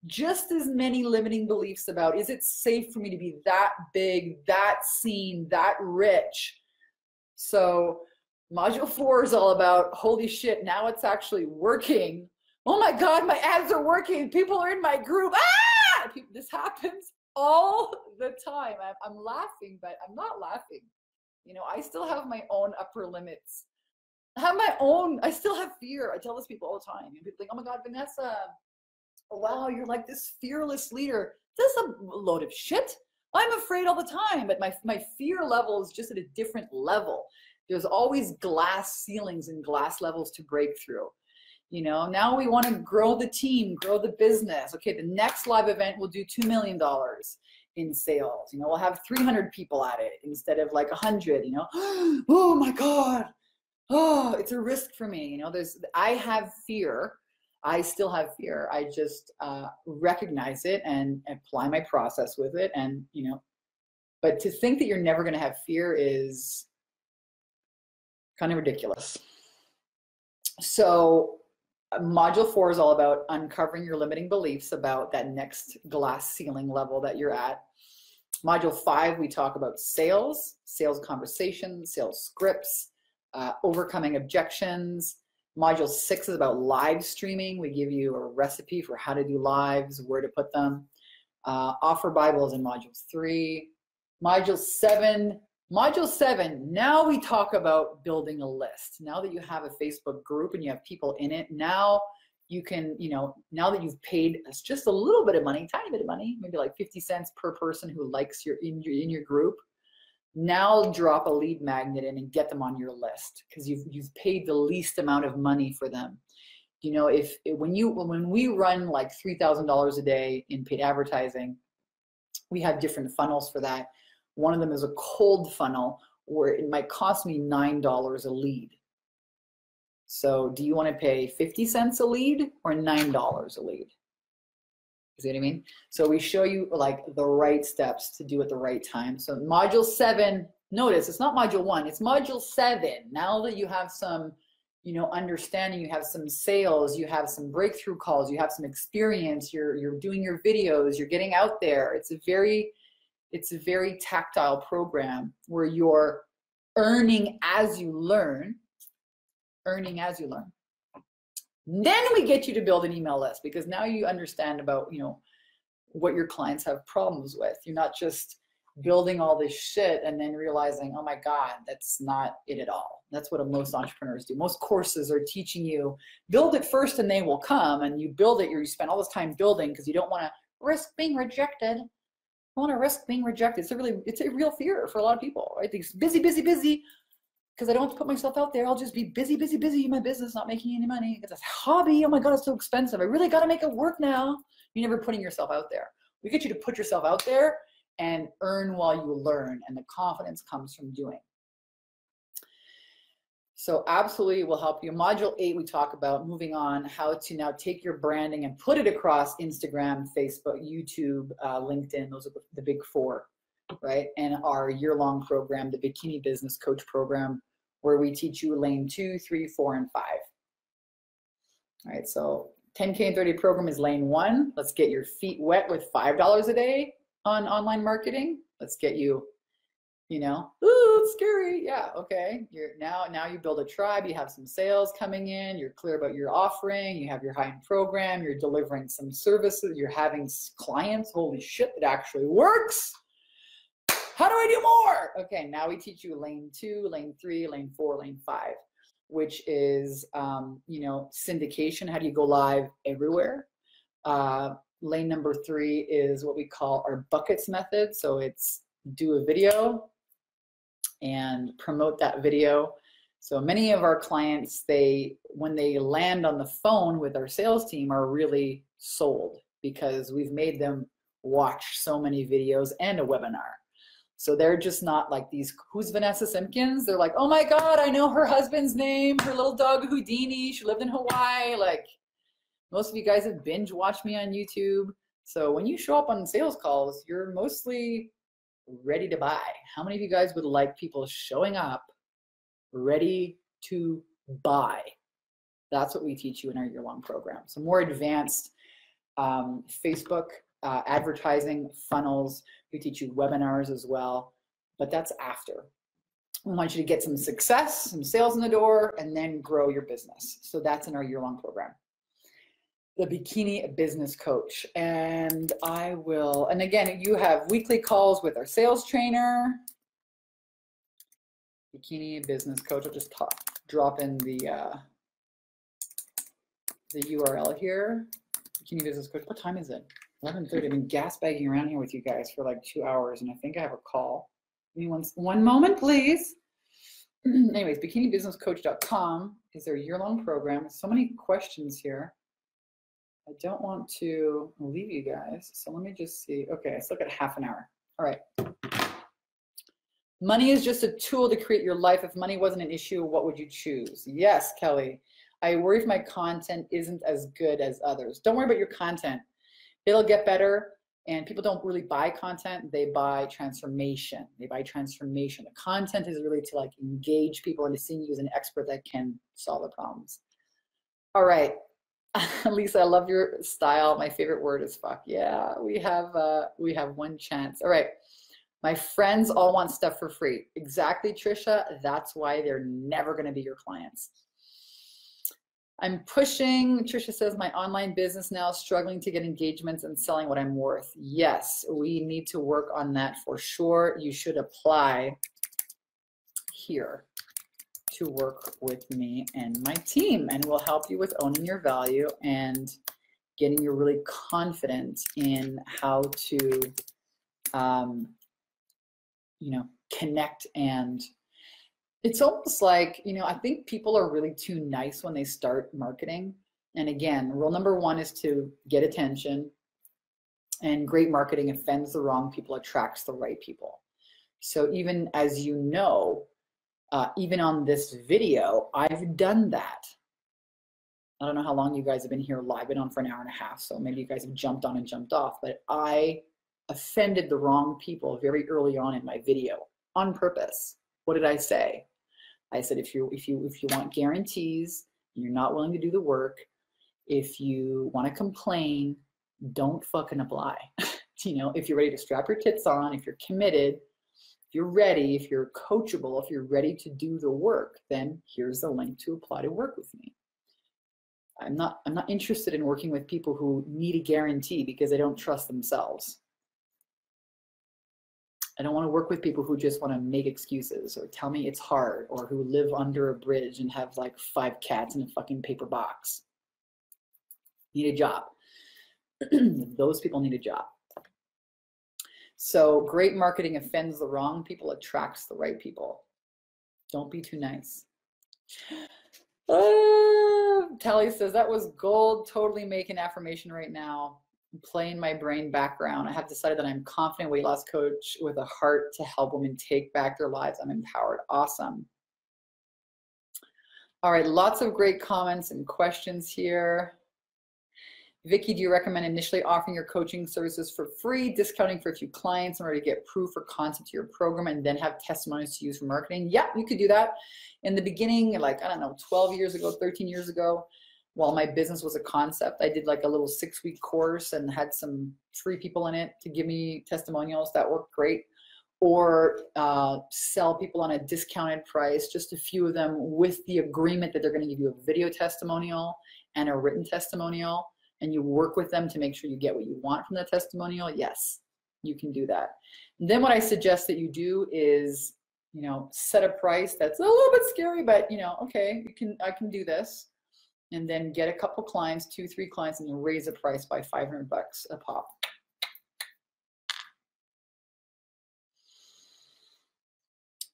Just as many limiting beliefs about, is it safe for me to be that big, that seen, that rich? So module 4 is all about, holy shit, now it's actually working. Oh my God, my ads are working. People are in my group. This happens all the time. I'm laughing, but I'm not laughing. I still have my own upper limits. I still have fear. I tell this people all the time. And people think, oh my God, Vanessa, wow, you're like this fearless leader. That's a load of shit. I'm afraid all the time, but my fear level is just at a different level. There's always glass ceilings and glass levels to break through. Now we want to grow the team, grow the business. Okay, the next live event will do $2 million in sales. We'll have 300 people at it instead of like 100, Oh my God. Oh, it's a risk for me. I have fear. I still have fear. I just recognize it and apply my process with it. And, but to think that you're never going to have fear is kind of ridiculous. So module 4 is all about uncovering your limiting beliefs about that next glass ceiling level that you're at. Module 5, we talk about sales conversations, sales scripts, overcoming objections. Module 6 is about live streaming. We give you a recipe for how to do lives, where to put them. Offer Bibles in module 3. Module 7, now we talk about building a list. Now that you have a Facebook group and you have people in it, now you can, now that you've paid us just a little bit of money, tiny bit of money, maybe like 50 cents per person who likes in your group, now drop a lead magnet in and get them on your list because you've paid the least amount of money for them. When we run like $3,000 a day in paid advertising, we have different funnels for that. One of them is a cold funnel where it might cost me $9 a lead. So do you want to pay 50 cents a lead or $9 a lead? You see what I mean? So we show you like the right steps to do at the right time. So module 7, notice it's not module 1, it's module 7. Now that you have some, you know, understanding, you have some sales, you have some breakthrough calls, you have some experience, you're doing your videos, you're getting out there. It's a very tactile program where you're earning as you learn. Then we get you to build an email list, because now you understand about, you know, what your clients have problems with. You're not just building all this shit and then realizing, oh my God, that's not it at all. That's what most entrepreneurs do. Most courses are teaching you, build it first and they will come, and you build it, you spend all this time building because you don't want to risk being rejected. I want to risk being rejected. It's a real fear for a lot of people, right? These busy, because I don't have to put myself out there. I'll just be busy in my business, not making any money. It's a hobby. Oh my God, it's so expensive. I really got to make it work now. You're never putting yourself out there. We get you to put yourself out there and earn while you learn, and the confidence comes from doing. So absolutely will help you. Module 8, we talk about moving on, how to now take your branding and put it across Instagram, Facebook, YouTube, LinkedIn. Those are the big 4, right? And our year-long program, the Bikini Business Coach Program, where we teach you lane 2, 3, 4, and 5. All right, so 10K and 30 program is lane 1. Let's get your feet wet with $5 a day on online marketing. Let's get you, you know, ooh, it's scary. Yeah, okay. Now you build a tribe, you have some sales coming in, you're clear about your offering, you have your high-end program, you're delivering some services, you're having clients, holy shit, it actually works. How do I do more? Okay, now we teach you lane 2, lane 3, lane 4, lane 5, which is, you know, syndication. How do you go live everywhere? Lane number 3 is what we call our buckets method. So it's do a video and promote that video. So many of our clients, when they land on the phone with our sales team, are really sold because we've made them watch so many videos and a webinar. So they're just not like these, who's Vanessa Simpkins? They're like, oh my God, I know her husband's name, her little dog Houdini, she lived in Hawaii. Like, most of you guys have binge watched me on YouTube. So when you show up on sales calls, you're mostly ready to buy. How many of you guys would like people showing up ready to buy? That's what we teach you in our year-long program. So more advanced Facebook advertising funnels. We teach you webinars as well, but that's after. We want you to get some success, some sales in the door, and then grow your business. So that's in our year-long program. The Bikini Business Coach. And and again, you have weekly calls with our sales trainer. Bikini Business Coach. I'll just drop in the URL here. Bikini Business Coach. What time is it? 11:30. I've been gas bagging around here with you guys for like 2 hours, and I think I have a call. Give me one moment, please. Anyways, bikinibusinesscoach.com is their year-long program. So many questions here. I don't want to leave you guys, so let me just see. Okay, let's look at half an hour. All right. Money is just a tool to create your life. If money wasn't an issue, what would you choose? Yes, Kelly. I worry if my content isn't as good as others. Don't worry about your content. It'll get better, and people don't really buy content. They buy transformation. They buy transformation. The content is really to like engage people into seeing you as an expert that can solve the problems. All right. Lisa, I love your style. My favorite word is fuck. Yeah, we have one chance. All right. My friends all want stuff for free. Exactly, Trisha. That's why they're never going to be your clients. I'm pushing, Trisha says, my online business now, struggling to get engagements and selling what I'm worth. Yes, we need to work on that for sure. You should apply here to work with me and my team, and we'll help you with owning your value and getting you really confident in how to, connect. And it's almost like, I think people are really too nice when they start marketing. And again, rule number 1 is to get attention, and great marketing offends the wrong people, attracts the right people. So even as you know, even on this video, I've done that. I don't know how long you guys have been here live. I've been on for an hour and a half, so maybe you guys have jumped on and jumped off, but I offended the wrong people very early on in my video on purpose. What did I say? I said, if you want guarantees, you're not willing to do the work, if you want to complain, don't fucking apply. You know, if you're ready to strap your tits on, if you're committed, if you're ready, if you're coachable, if you're ready to do the work, then here's the link to apply to work with me. I'm not interested in working with people who need a guarantee because they don't trust themselves. I don't want to work with people who just want to make excuses or tell me it's hard, or who live under a bridge and have like 5 cats in a fucking paper box. Need a job. Those people need a job. So great marketing offends the wrong people, attracts the right people. Don't be too nice. Tally says, that was gold. Totally making affirmation right now. I'm playing my brain background. I have decided that I'm a confident weight loss coach with a heart to help women take back their lives. I'm empowered. Awesome. All right, lots of great comments and questions here. Vicky, do you recommend initially offering your coaching services for free, discounting for a few clients in order to get proof or content to your program, and then have testimonials to use for marketing? Yeah, you could do that. In the beginning, like, I don't know, 12 years ago, 13 years ago, while my business was a concept, I did like a little 6-week course and had some free people in it to give me testimonials. That worked great. Or sell people on a discounted price, just a few of them, with the agreement that they're going to give you a video testimonial and a written testimonial, and you work with them to make sure you get what you want from the testimonial. Yes, you can do that. And then what I suggest that you do is, you know, set a price that's a little bit scary, but, you know, okay, I can do this. And then get a couple clients, 2-3 clients, and then raise the price by $500 a pop.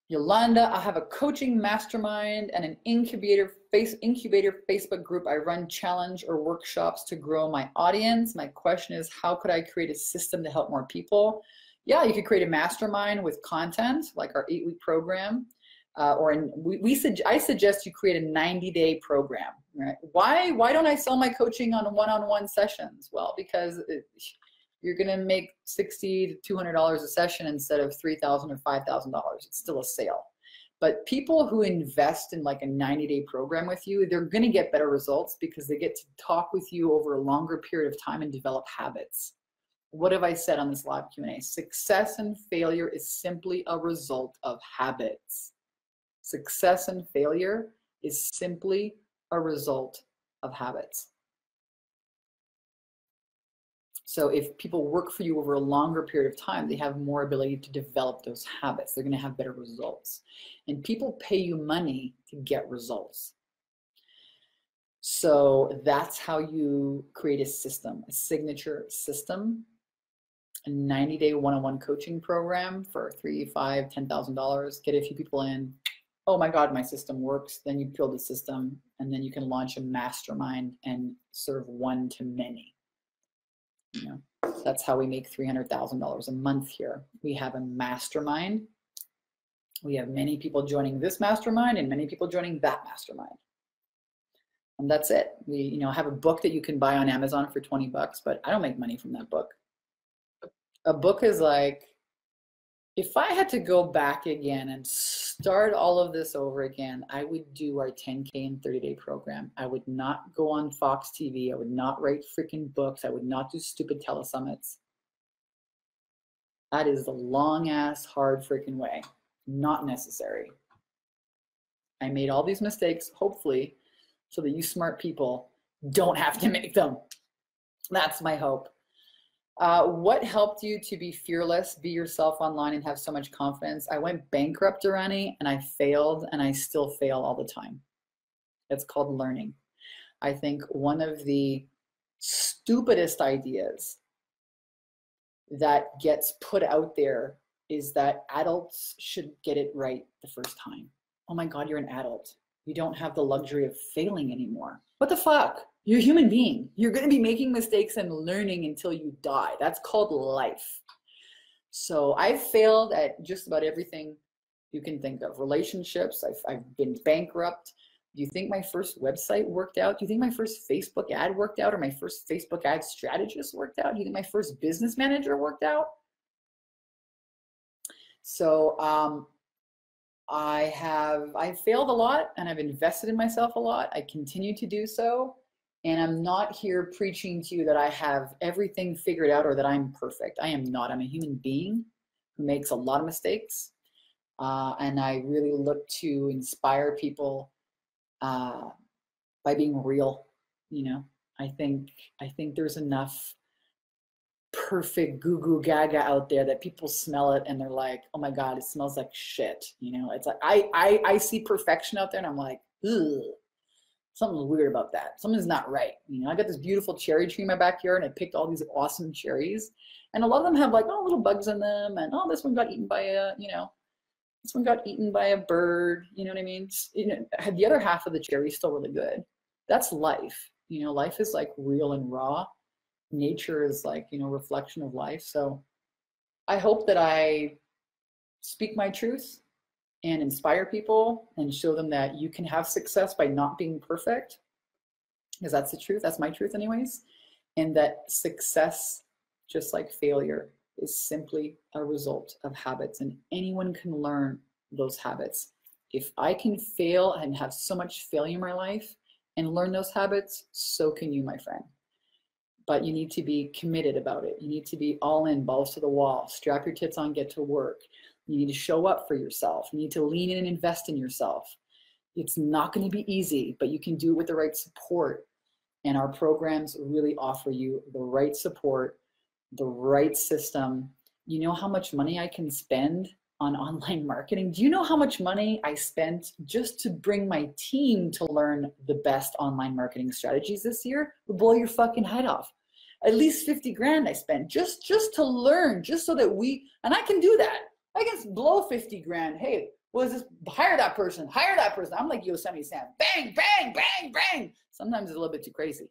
Yolanda, I have a coaching mastermind and an incubator Facebook group. I run challenge or workshops to grow my audience. My question is, how could I create a system to help more people? Yeah, you could create a mastermind with content, like our 8-week program. I suggest you create a 90-day program. Right? Why don't I sell my coaching on one-on-one sessions? Well, because you're going to make $60 to $200 a session instead of $3,000 or $5,000. It's still a sale. But people who invest in like a 90-day program with you, they're going to get better results because they get to talk with you over a longer period of time and develop habits. What have I said on this live Q&A? Success and failure is simply a result of habits. Success and failure is simply a result of habits. So if people work for you over a longer period of time, they have more ability to develop those habits. They're going to have better results. And people pay you money to get results. So that's how you create a system, a signature system, a 90-day one-on-one coaching program for $3,000, $5,000, $10,000. Get a few people in. Oh my God, my system works. Then you build a system, and then you can launch a mastermind and serve one to many. You know, that's how we make $300,000 a month here. We have a mastermind. We have many people joining this mastermind and many people joining that mastermind. And that's it. We, you know, have a book that you can buy on Amazon for 20 bucks, but I don't make money from that book. A book is like, if I had to go back again and start all of this over again, I would do our 10K and 30-day program. I would not go on Fox TV. I would not write freaking books. I would not do stupid telesummits. That is the long-ass, hard freaking way. Not necessary. I made all these mistakes, hopefully, so that you smart people don't have to make them. That's my hope. What helped you to be fearless, be yourself online, and have so much confidence? I went bankrupt, Durrani, and I failed, and I still fail all the time. It's called learning. I think one of the stupidest ideas that gets put out there is that adults should get it right the first time. Oh my God, you're an adult. You don't have the luxury of failing anymore. What the fuck? You're a human being. You're going to be making mistakes and learning until you die. That's called life. So I've failed at just about everything you can think of. Relationships, I've been bankrupt. Do you think my first website worked out? Do you think my first Facebook ad worked out, or my first Facebook ad strategist worked out? Do you think my first business manager worked out? So I've failed a lot, and I've invested in myself a lot. I continue to do so. And I'm not here preaching to you that I have everything figured out or that I'm perfect. I am not. I'm a human being who makes a lot of mistakes. And I really look to inspire people by being real. You know, I think there's enough perfect goo goo gaga out there that people smell it and they're like, oh my God, it smells like shit. You know, it's like I see perfection out there and I'm like, ugh. Something's weird about that. Something's not right. You know, I got this beautiful cherry tree in my backyard and I picked all these awesome cherries. And a lot of them have like, oh, little bugs in them. And oh, this one got eaten by a, you know, this one got eaten by a bird. You know what I mean? You know, the other half of the cherry is still really good. That's life. You know, life is like real and raw. Nature is like, you know, reflection of life. So I hope that I speak my truth and inspire people and show them that you can have success by not being perfect, because that's the truth. That's my truth anyways. And that success, just like failure, is simply a result of habits, and anyone can learn those habits. If I can fail and have so much failure in my life and learn those habits, so can you, my friend. But you need to be committed about it. You need to be all in, balls to the wall, strap your tits on, get to work. You need to show up for yourself. You need to lean in and invest in yourself. It's not going to be easy, but you can do it with the right support. And our programs really offer you the right support, the right system. You know how much money I can spend on online marketing? Do you know how much money I spent just to bring my team to learn the best online marketing strategies this year? It would blow your fucking head off. At least 50 grand I spent just to learn, just so that and I can do that. I can blow 50 grand. Hey, what is this? Hire that person, hire that person. I'm like Yosemite Sam. Bang, bang, bang, bang. Sometimes it's a little bit too crazy.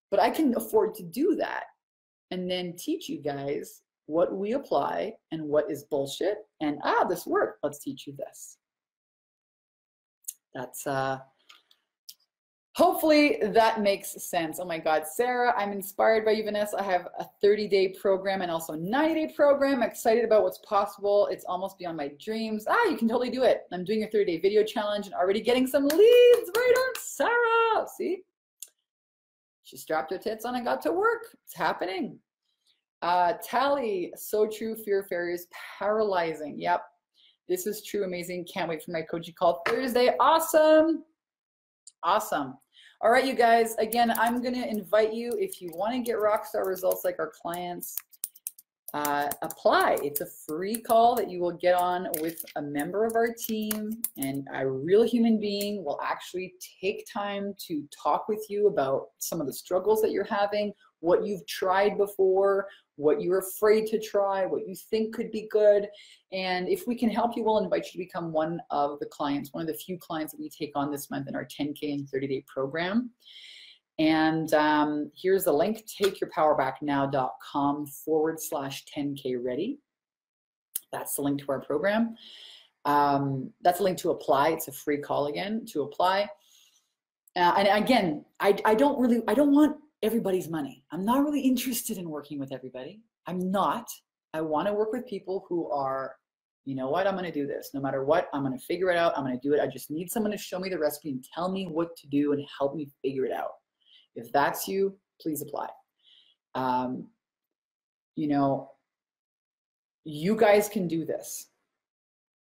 But I can afford to do that and then teach you guys what we apply and what is bullshit. And this worked. Let's teach you this. That's hopefully that makes sense. Oh my God, Sarah, I'm inspired by you, Vanessa. I have a 30-day program and also a 90-day program. I'm excited about what's possible. It's almost beyond my dreams. You can totally do it. I'm doing a 30-day video challenge and already getting some leads. Right on, Sarah. See? She strapped her tits on and got to work. It's happening. Tally, so true. Fear of failure is paralyzing. Yep. This is true. Amazing. Can't wait for my coaching call Thursday. Awesome. Awesome. All right, you guys, again, I'm going to invite you, if you want to get rockstar results like our clients, apply. It's a free call that you will get on with a member of our team, and a real human being will actually take time to talk with you about some of the struggles that you're having, what you've tried before, what you're afraid to try, what you think could be good. And if we can help you, we'll invite you to become one of the clients, one of the few clients that we take on this month in our 10K and 30-day program. And here's the link, takeyourpowerbacknow.com/10K ready. That's the link to our program. That's the link to apply. It's a free call again to apply. And again, I don't want everybody's money. I'm not really interested in working with everybody. I'm not. I want to work with people who are, you know what, I'm going to do this. No matter what, I'm going to figure it out. I'm going to do it. I just need someone to show me the recipe and tell me what to do and help me figure it out. If that's you, please apply. You know, you guys can do this.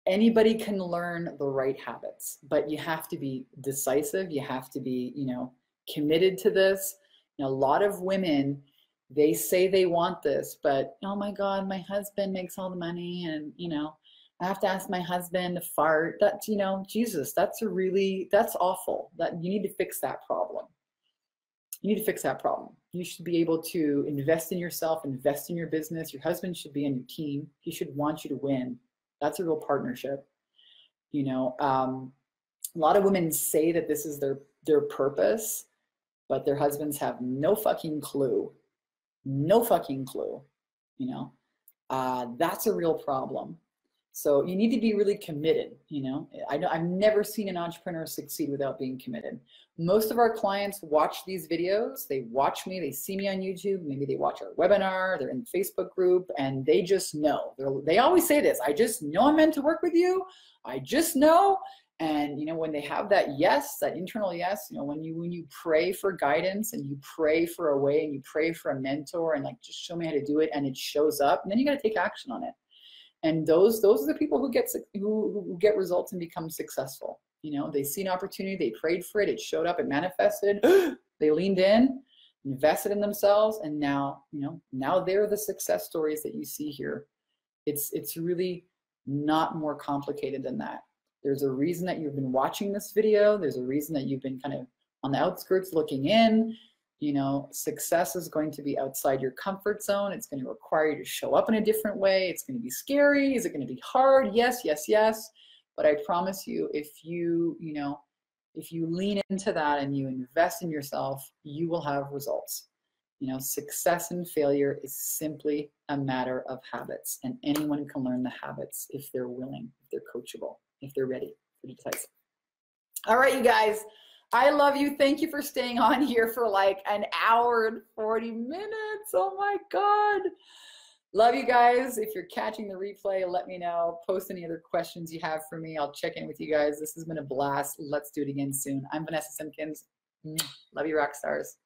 Anybody can learn the right habits, but you have to be decisive. You have to be, you know, committed to this. You know, a lot of women, they say they want this, but oh my God, my husband makes all the money, and you know, I have to ask my husband to fart. That's, you know, Jesus, that's awful. That you need to fix that problem. You need to fix that problem. You should be able to invest in yourself, invest in your business. Your husband should be on your team. He should want you to win. That's a real partnership. You know, a lot of women say that this is their purpose, but their husbands have no fucking clue. No fucking clue. You know, That's a real problem. So you need to be really committed. I've never seen an entrepreneur succeed without being committed. Most of our clients watch these videos. They watch me, they see me on YouTube, maybe they watch our webinar, they're in the Facebook group, and they just know. They always say this, I just know I'm meant to work with you. I just know. And when they have that yes, that internal yes, when you pray for guidance and you pray for a way and you pray for a mentor and like, just show me how to do it, and it shows up, and then you got to take action on it. And those are the people who get results and become successful. They see an opportunity, they prayed for it, it showed up, it manifested, they leaned in, invested in themselves, and now they're the success stories that you see here. It's really not more complicated than that. There's a reason that you've been watching this video. There's a reason that you've been kind of on the outskirts looking in. Success is going to be outside your comfort zone. It's going to require you to show up in a different way. It's going to be scary. Is it going to be hard? Yes, yes, yes. But I promise you, if you lean into that and you invest in yourself, you will have results. Success and failure is simply a matter of habits, and anyone can learn the habits if they're willing, if they're coachable, if they're ready, if they're decisive. All right, you guys. I love you. Thank you for staying on here for like an hour and 40 minutes. Oh my God. Love you guys. If you're catching the replay, let me know. Post any other questions you have for me. I'll check in with you guys. This has been a blast. Let's do it again soon. I'm Vanessa Simpkins. Love you, rock stars.